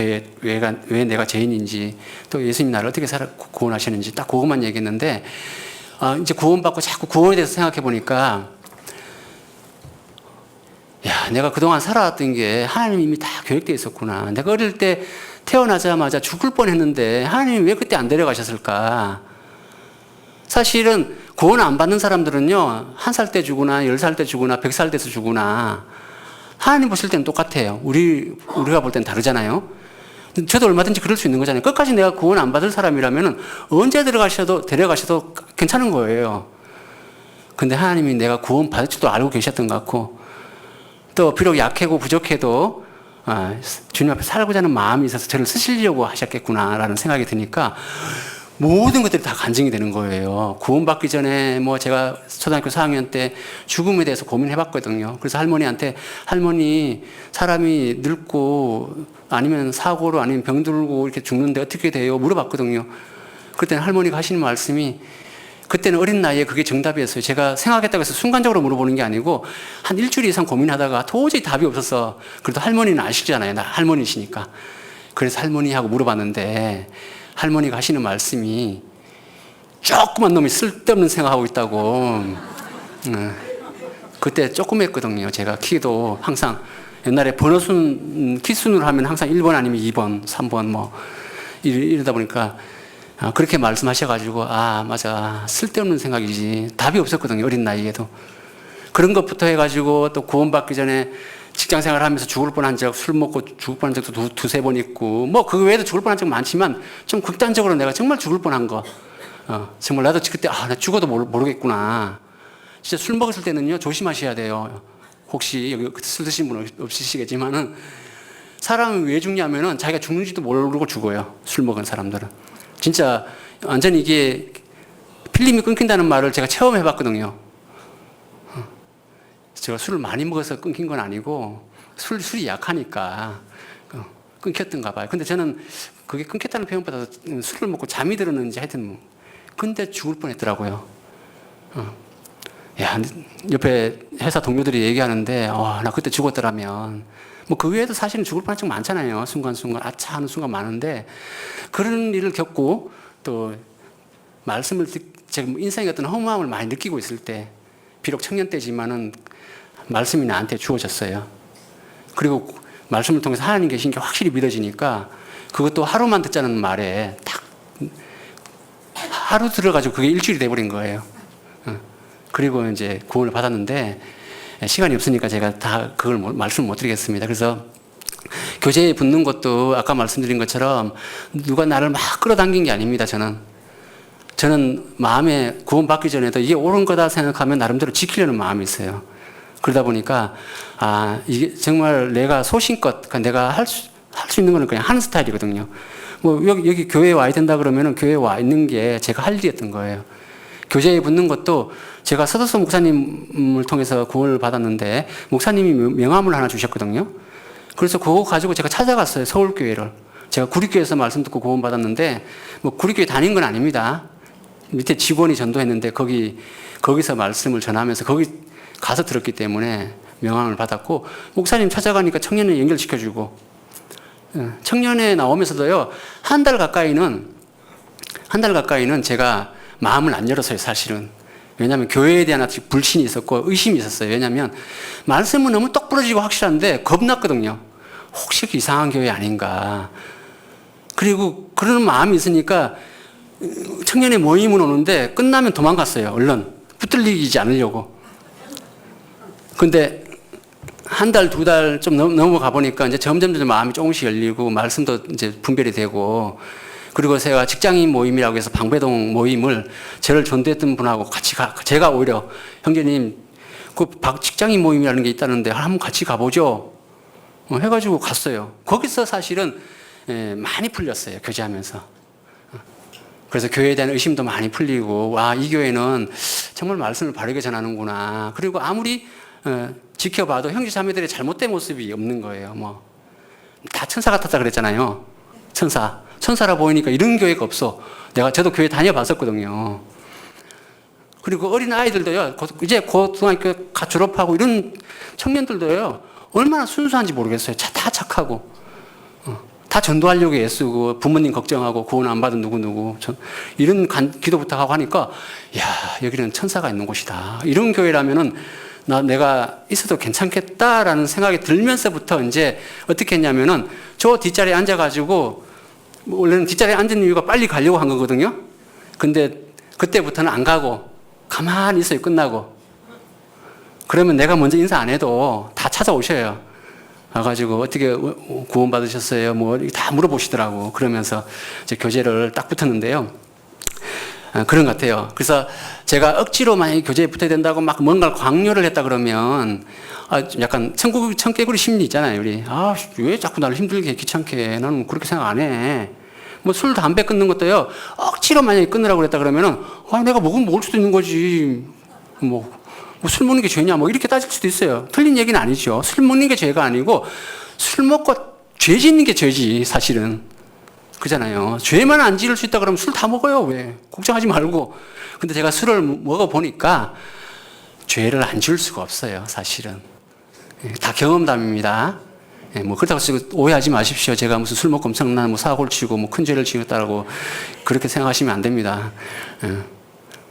왜 내가 죄인인지 또 예수님 나를 어떻게 구원하시는지 딱 그것만 얘기했는데 이제 구원받고 자꾸 구원에 대해서 생각해 보니까 내가 그동안 살아왔던 게 하나님 이미 다 계획되어 있었구나. 내가 어릴 때 태어나자마자 죽을 뻔했는데 하나님이 왜 그때 안 데려가셨을까? 사실은 구원 안 받는 사람들은요 1살 때 죽으나 10살 때 죽으나 100살 돼서 죽으나 하나님 보실 때는 똑같아요. 우리가 볼 때는 다르잖아요. 저도 얼마든지 그럴 수 있는 거잖아요. 끝까지 내가 구원 안 받을 사람이라면 언제 데려가셔도 괜찮은 거예요. 근데 하나님이 내가 구원 받을 줄도 알고 계셨던 것 같고 또 비록 약하고 부족해도 주님 앞에 살고자 하는 마음이 있어서 저를 쓰시려고 하셨겠구나라는 생각이 드니까 모든 것들이 다 간증이 되는 거예요. 구원받기 전에 제가 초등학교 4학년 때 죽음에 대해서 고민해봤거든요. 그래서 할머니 사람이 늙고 아니면 사고로 아니면 병들고 이렇게 죽는데 어떻게 돼요? 물어봤거든요. 그때는 할머니가 하시는 말씀이 그때는 어린 나이에 그게 정답이었어요. 제가 생각했다고 해서 순간적으로 물어보는 게 아니고 한 일주일 이상 고민하다가 도저히 답이 없어서 그래도 할머니는 아시잖아요. 나 할머니시니까. 그래서 할머니하고 물어봤는데 할머니가 하시는 말씀이 조그만 놈이 쓸데없는 생각하고 있다고. 그때 조금 했거든요. 제가 키도 항상 옛날에 번호순 키순으로 하면 항상 1번 아니면 2번, 3번 이러다 보니까 그렇게 말씀하셔가지고 맞아 쓸데없는 생각이지 답이 없었거든요. 어린 나이에도 그런 것부터 해가지고 또 구원받기 전에 직장생활 하면서 죽을 뻔한 적, 술 먹고 죽을 뻔한 적도 두세 번 있고 그 외에도 죽을 뻔한 적 많지만 좀 극단적으로 내가 정말 죽을 뻔한 거 정말 나도 그때 나 죽어도 모르겠구나. 진짜 술 먹었을 때는요 조심하셔야 돼요. 혹시 여기 술 드신 분 없으시겠지만은 사람이 왜 죽냐면은 자기가 죽는지도 모르고 죽어요. 술 먹은 사람들은 진짜 완전히 이게 필름이 끊긴다는 말을 제가 체험해 봤거든요. 제가 술을 많이 먹어서 끊긴 건 아니고 술이 약하니까 끊겼던가 봐요. 근데 저는 그게 끊겼다는 표현보다 술을 먹고 잠이 들었는지 하여튼 뭐. 근데 죽을 뻔했더라고요. 야, 옆에 회사 동료들이 얘기하는데 나 그때 죽었더라면 뭐 그 외에도 사실은 죽을 뻔한 적 많잖아요. 순간순간 아차 하는 순간 많은데 그런 일을 겪고 또 말씀을 제가 인생의 어떤 허무함을 많이 느끼고 있을 때 비록 청년 때지만은 말씀이 나한테 주어졌어요. 그리고 말씀을 통해서 하나님 계신 게 확실히 믿어지니까 그것도 하루만 듣자는 말에 딱 하루 들어가지고 그게 일주일이 돼버린 거예요. 그리고 이제 구원을 받았는데 시간이 없으니까 제가 다 그걸 말씀을 못 드리겠습니다. 그래서 교제에 붙는 것도 아까 말씀드린 것처럼 누가 나를 막 끌어당긴 게 아닙니다. 저는 마음에 구원받기 전에도 이게 옳은 거다 생각하면 나름대로 지키려는 마음이 있어요. 그러다 보니까 이게 정말 내가 소신껏 그러니까 내가 할 수 있는 거는 그냥 하는 스타일이거든요. 뭐 여기 교회에 와야 된다 그러면은 교회에 와 있는 게 제가 할 일이었던 거예요. 교제에 붙는 것도 제가 서도서 목사님을 통해서 구원을 받았는데 목사님이 명함을 하나 주셨거든요. 그래서 그거 가지고 제가 찾아갔어요. 서울교회를. 제가 구리교회에서 말씀 듣고 구원 받았는데 뭐 구리교회 다닌 건 아닙니다. 밑에 직원이 전도했는데 거기서 말씀을 전하면서 거기 가서 들었기 때문에 명함을 받았고 목사님 찾아가니까 청년회 연결시켜주고 청년회 나오면서도요 한 달 가까이는 제가 마음을 안 열었어요. 사실은. 왜냐하면 교회에 대한 아직 불신이 있었고 의심이 있었어요. 왜냐하면 말씀은 너무 똑부러지고 확실한데 겁났거든요. 혹시 이상한 교회 아닌가. 그리고 그런 마음이 있으니까 청년회 모임은 오는데 끝나면 도망갔어요. 얼른 붙들리지 않으려고. 근데 한 달, 두 달 좀 넘어가 보니까 이제 점점 마음이 조금씩 열리고 말씀도 이제 분별이 되고 그리고 제가 직장인 모임이라고 해서 방배동 모임을 저를 전도했던 분하고 같이 제가 오히려 형제님 그 직장인 모임이라는 게 있다는데 한번 같이 가보죠. 해가지고 갔어요. 거기서 사실은 많이 풀렸어요. 교제하면서. 그래서 교회에 대한 의심도 많이 풀리고 이 교회는 정말 말씀을 바르게 전하는구나. 그리고 아무리 지켜봐도 형제 자매들의 잘못된 모습이 없는 거예요. 뭐 다 천사 같았다 그랬잖아요. 천사라 보이니까 이런 교회가 없어. 저도 교회 다녀봤었거든요. 그리고 어린 아이들도요. 이제 고등학교 졸업하고 이런 청년들도요. 얼마나 순수한지 모르겠어요. 다 착하고 다 전도하려고 애쓰고 부모님 걱정하고 구원 안 받은 누구 이런 기도 부탁하고 하니까 여기는 천사가 있는 곳이다. 이런 교회라면은 내가 있어도 괜찮겠다라는 생각이 들면서부터 이제 어떻게 했냐면은 저 뒷자리에 앉아가지고 원래는 뒷자리에 앉은 이유가 빨리 가려고 한 거거든요. 근데 그때부터는 안 가고 가만히 있어요. 끝나고. 그러면 내가 먼저 인사 안 해도 다 찾아오셔요. 와가지고 어떻게 구원 받으셨어요? 뭐 다 물어보시더라고. 그러면서 이제 교제를 딱 붙었는데요. 그런 것 같아요. 그래서 제가 억지로 만약에 교제에 붙어야 된다고 막 뭔가를 강요를 했다 그러면 약간 청개구리 심리 있잖아요. 우리 왜 자꾸 나를 힘들게 귀찮게 나는 그렇게 생각 안 해. 뭐 술 담배 끊는 것도요. 억지로 만약에 끊으라고 그랬다 그러면은 내가 먹으면 먹을 수도 있는 거지. 뭐 술 먹는 게 죄냐 뭐 이렇게 따질 수도 있어요. 틀린 얘기는 아니죠. 술 먹는 게 죄가 아니고 술 먹고 죄 짓는 게 죄지 사실은. 그잖아요. 죄만 안 지을 수 있다 그러면 술 다 먹어요. 왜? 걱정하지 말고. 근데 제가 술을 먹어보니까 죄를 안 지을 수가 없어요. 사실은. 다 경험담입니다. 뭐 그렇다고 오해하지 마십시오. 제가 무슨 술 먹고 엄청난 뭐 사고를 치고 뭐 큰 죄를 지었다라고 그렇게 생각하시면 안 됩니다.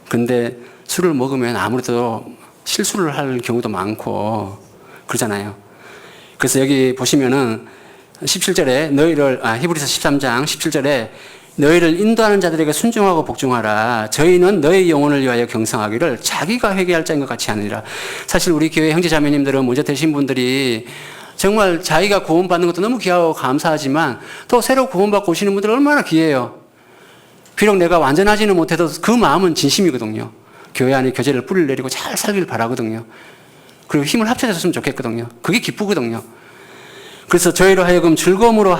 근데 술을 먹으면 아무래도 실수를 할 경우도 많고 그러잖아요. 그래서 여기 보시면은 17절에 히브리서 13장 17절에 너희를 인도하는 자들에게 순종하고 복종하라. 저희는 너희 영혼을 위하여 경성하기를 자기가 회개할 자인 것 같이 하느니라. 사실 우리 교회 형제 자매님들은 먼저 되신 분들이 정말 자기가 구원받는 것도 너무 귀하고 감사하지만 또 새로 구원받고 오시는 분들 얼마나 귀해요. 비록 내가 완전하지는 못해도 그 마음은 진심이거든요. 교회 안에 교제를 뿌리를 내리고 잘 살기를 바라거든요. 그리고 힘을 합쳐졌으면 좋겠거든요. 그게 기쁘거든요. 그래서 저희로 하여금 즐거움으로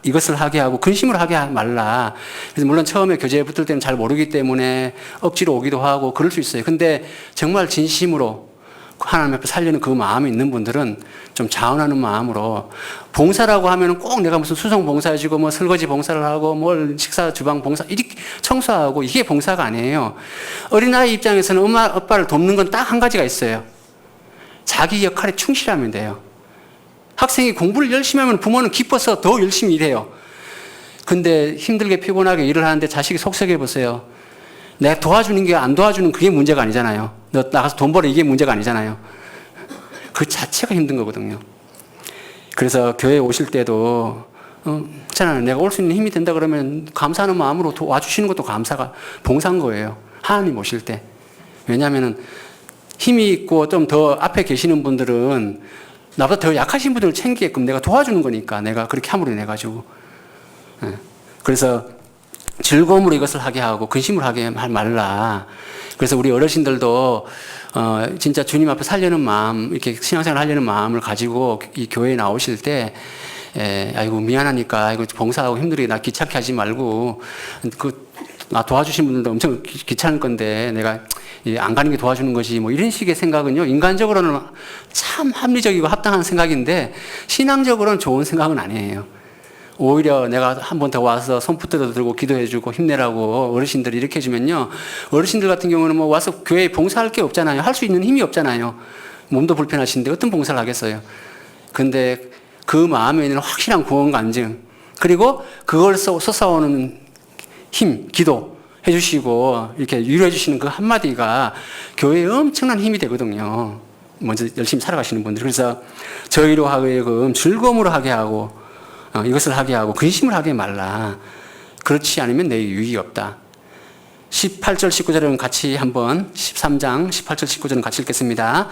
이것을 하게 하고 근심으로 하게 말라. 그래서 물론 처음에 교제에 붙을 때는 잘 모르기 때문에 억지로 오기도 하고 그럴 수 있어요. 근데 정말 진심으로 하나님 앞에 살려는 그 마음이 있는 분들은 좀 자원하는 마음으로 봉사라고 하면은 꼭 내가 무슨 수송 봉사해주고 뭐 설거지 봉사를 하고 뭘 식사 주방 봉사 이렇게 청소하고 이게 봉사가 아니에요. 어린아이 입장에서는 엄마 아빠를 돕는 건 딱 한 가지가 있어요. 자기 역할에 충실하면 돼요. 학생이 공부를 열심히 하면 부모는 기뻐서 더 열심히 일해요. 근데 힘들게 피곤하게 일을 하는데 자식이 속썩여 보세요. 내가 도와주는 게 안 도와주는 그게 문제가 아니잖아요. 너 나가서 돈 벌어 이게 문제가 아니잖아요. 그 자체가 힘든 거거든요. 그래서 교회에 오실 때도 있잖아요. 내가 올 수 있는 힘이 된다 그러면 감사하는 마음으로 와주시는 것도 감사가 봉사인 거예요. 하나님 오실 때. 왜냐하면 힘이 있고 좀 더 앞에 계시는 분들은 나보다 더 약하신 분들을 챙기게끔 내가 도와주는 거니까 내가 그렇게 함으로 인해 가지고. 그래서 즐거움으로 이것을 하게 하고 근심을 하게 말라. 그래서 우리 어르신들도 진짜 주님 앞에 살려는 마음, 이렇게 신앙생활 하려는 마음을 가지고 이 교회에 나오실 때, 아이고 미안하니까 아이고 봉사하고 힘들게 나 귀찮게 하지 말고 나 도와주신 분들도 엄청 귀찮을 건데 내가 안 가는 게 도와주는 것이 뭐 이런 식의 생각은요 인간적으로는 참 합리적이고 합당한 생각인데 신앙적으로는 좋은 생각은 아니에요. 오히려 내가 한 번 더 와서 손 붙들어 들고 기도해주고 힘내라고 어르신들이 이렇게 해주면요. 어르신들 같은 경우는 뭐 와서 교회에 봉사할 게 없잖아요. 할 수 있는 힘이 없잖아요. 몸도 불편하신데 어떤 봉사를 하겠어요. 근데 그 마음에 있는 확실한 구원 간증 그리고 그걸 솟아오는 힘, 기도 해주시고 이렇게 위로해 주시는 그 한마디가 교회에 엄청난 힘이 되거든요. 먼저 열심히 살아가시는 분들. 그래서 저희로 하여금 즐거움으로 하게 하고 이것을 하게 하고 근심을 하게 말라. 그렇지 않으면 내 유익이 없다. 18절 19절은 같이 한번 13장 18절 19절은 같이 읽겠습니다.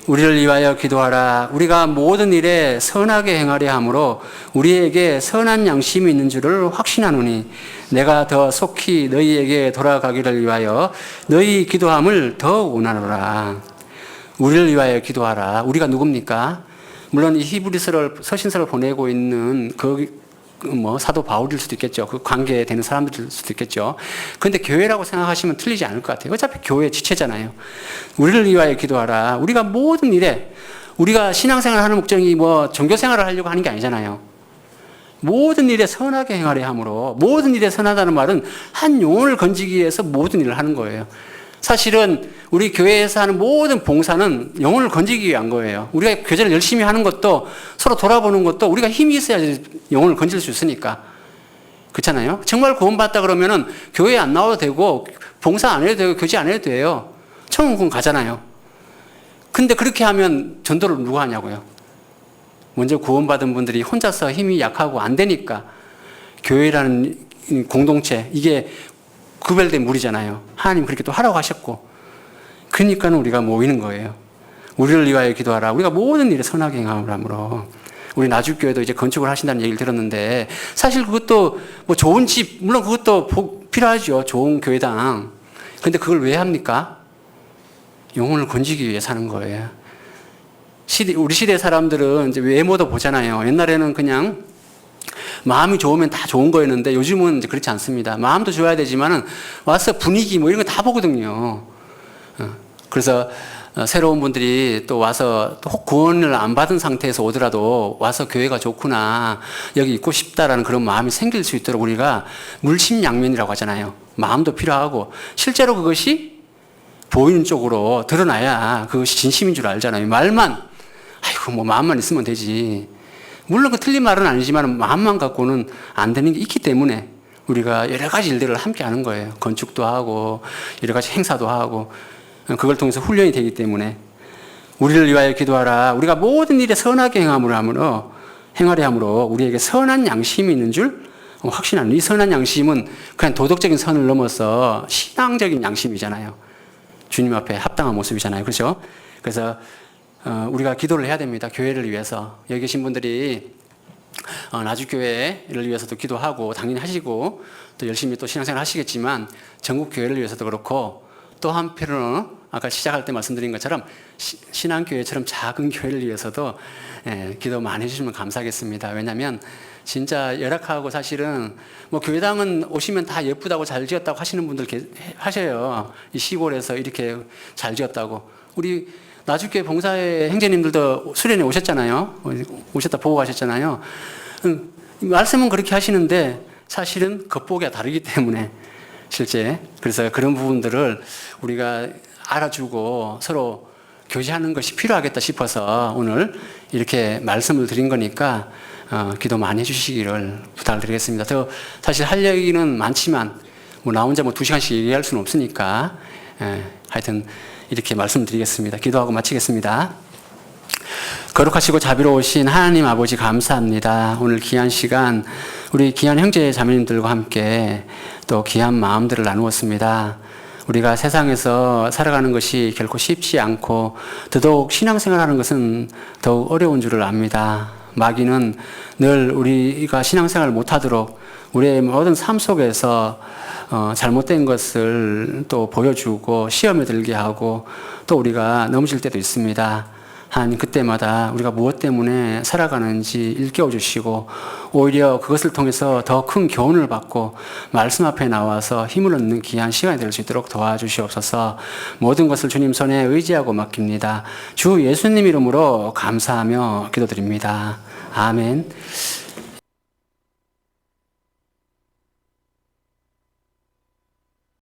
우리를 위하여 기도하라. 우리가 모든 일에 선하게 행하려 함으로 우리에게 선한 양심이 있는 줄을 확신하노니 내가 더 속히 너희에게 돌아가기를 위하여 너희 기도함을 더 원하노라. 우리를 위하여 기도하라. 우리가 누굽니까? 물론 이 히브리서를 서신서를 보내고 있는 사도 바울일 수도 있겠죠. 그 관계에 되는 사람들일 수도 있겠죠. 그런데 교회라고 생각하시면 틀리지 않을 것 같아요. 어차피 교회 지체잖아요. 우리를 위하여 기도하라. 우리가 모든 일에 우리가 신앙생활 하는 목적이 뭐 종교생활을 하려고 하는 게 아니잖아요. 모든 일에 선하게 행하려 함으로 모든 일에 선하다는 말은 한 영혼을 건지기 위해서 모든 일을 하는 거예요. 사실은 우리 교회에서 하는 모든 봉사는 영혼을 건지기 위한 거예요. 우리가 교제를 열심히 하는 것도 서로 돌아보는 것도 우리가 힘이 있어야지 영혼을 건질 수 있으니까. 그렇잖아요. 정말 구원받다 그러면은 교회에 안 나와도 되고 봉사 안 해도 되고 교제 안 해도 돼요. 천국은 가잖아요. 근데 그렇게 하면 전도를 누가 하냐고요. 먼저 구원받은 분들이 혼자서 힘이 약하고 안 되니까 교회라는 공동체 이게 구별된 무리잖아요. 하나님 그렇게 또 하라고 하셨고 그러니까는 우리가 모이는 거예요. 우리를 위하여 기도하라. 우리가 모든 일에 선하게 행함으로. 우리 나주교회도 이제 건축을 하신다는 얘기를 들었는데 사실 그것도 뭐 좋은 집 물론 그것도 필요하죠. 좋은 교회당. 근데 그걸 왜 합니까? 영혼을 건지기 위해 사는 거예요. 우리 시대 사람들은 이제 외모도 보잖아요. 옛날에는 그냥 마음이 좋으면 다 좋은 거였는데 요즘은 이제 그렇지 않습니다. 마음도 좋아야 되지만은 와서 분위기 뭐 이런 거 다 보거든요. 그래서 새로운 분들이 또 와서 또 혹 구원을 안 받은 상태에서 오더라도 와서 교회가 좋구나 여기 있고 싶다라는 그런 마음이 생길 수 있도록 우리가 물심양면이라고 하잖아요. 마음도 필요하고 실제로 그것이 보이는 쪽으로 드러나야 그것이 진심인 줄 알잖아요. 말만 아이고 뭐 마음만 있으면 되지. 물론 그 틀린 말은 아니지만 마음만 갖고는 안 되는 게 있기 때문에 우리가 여러 가지 일들을 함께 하는 거예요. 건축도 하고 여러 가지 행사도 하고 그걸 통해서 훈련이 되기 때문에 우리를 위하여 기도하라. 우리가 모든 일에 선하게 행하려 함으로 우리에게 선한 양심이 있는 줄 확신하는 이 선한 양심은 그냥 도덕적인 선을 넘어서 신앙적인 양심이잖아요. 주님 앞에 합당한 모습이잖아요. 그렇죠? 그래서 우리가 기도를 해야 됩니다. 교회를 위해서. 여기 계신 분들이 나주교회를 위해서도 기도하고 당연히 하시고 또 열심히 또 신앙생활 하시겠지만 전국 교회를 위해서도 그렇고 또 한편으로는 아까 시작할 때 말씀드린 것처럼 신앙교회처럼 작은 교회를 위해서도 기도 많이 해주시면 감사하겠습니다. 왜냐하면 진짜 열악하고 사실은 뭐 교회당은 오시면 다 예쁘다고 잘 지었다고 하시는 분들 하셔요. 이 시골에서 이렇게 잘 지었다고. 우리 나주교회 봉사회 행제님들도 수련회 오셨잖아요. 오셨다 보고 가셨잖아요. 말씀은 그렇게 하시는데 사실은 겉보기가 다르기 때문에 실제 그래서 그런 부분들을 우리가 알아주고 서로 교제하는 것이 필요하겠다 싶어서 오늘 이렇게 말씀을 드린 거니까 기도 많이 해주시기를 부탁드리겠습니다. 더 사실 할 얘기는 많지만 나 혼자 2시간씩 얘기할 수는 없으니까 하여튼 이렇게 말씀드리겠습니다. 기도하고 마치겠습니다. 거룩하시고 자비로우신 하나님 아버지 감사합니다. 오늘 귀한 시간 우리 귀한 형제 자매님들과 함께 또 귀한 마음들을 나누었습니다. 우리가 세상에서 살아가는 것이 결코 쉽지 않고 더더욱 신앙생활하는 것은 더욱 어려운 줄을 압니다. 마귀는 늘 우리가 신앙생활을 못하도록 우리의 모든 삶 속에서 잘못된 것을 또 보여주고 시험에 들게 하고 또 우리가 넘어질 때도 있습니다. 하나님 그때마다 우리가 무엇 때문에 살아가는지 일깨워 주시고 오히려 그것을 통해서 더 큰 교훈을 받고 말씀 앞에 나와서 힘을 얻는 귀한 시간이 될 수 있도록 도와주시옵소서. 모든 것을 주님 손에 의지하고 맡깁니다. 주 예수님 이름으로 감사하며 기도드립니다. 아멘.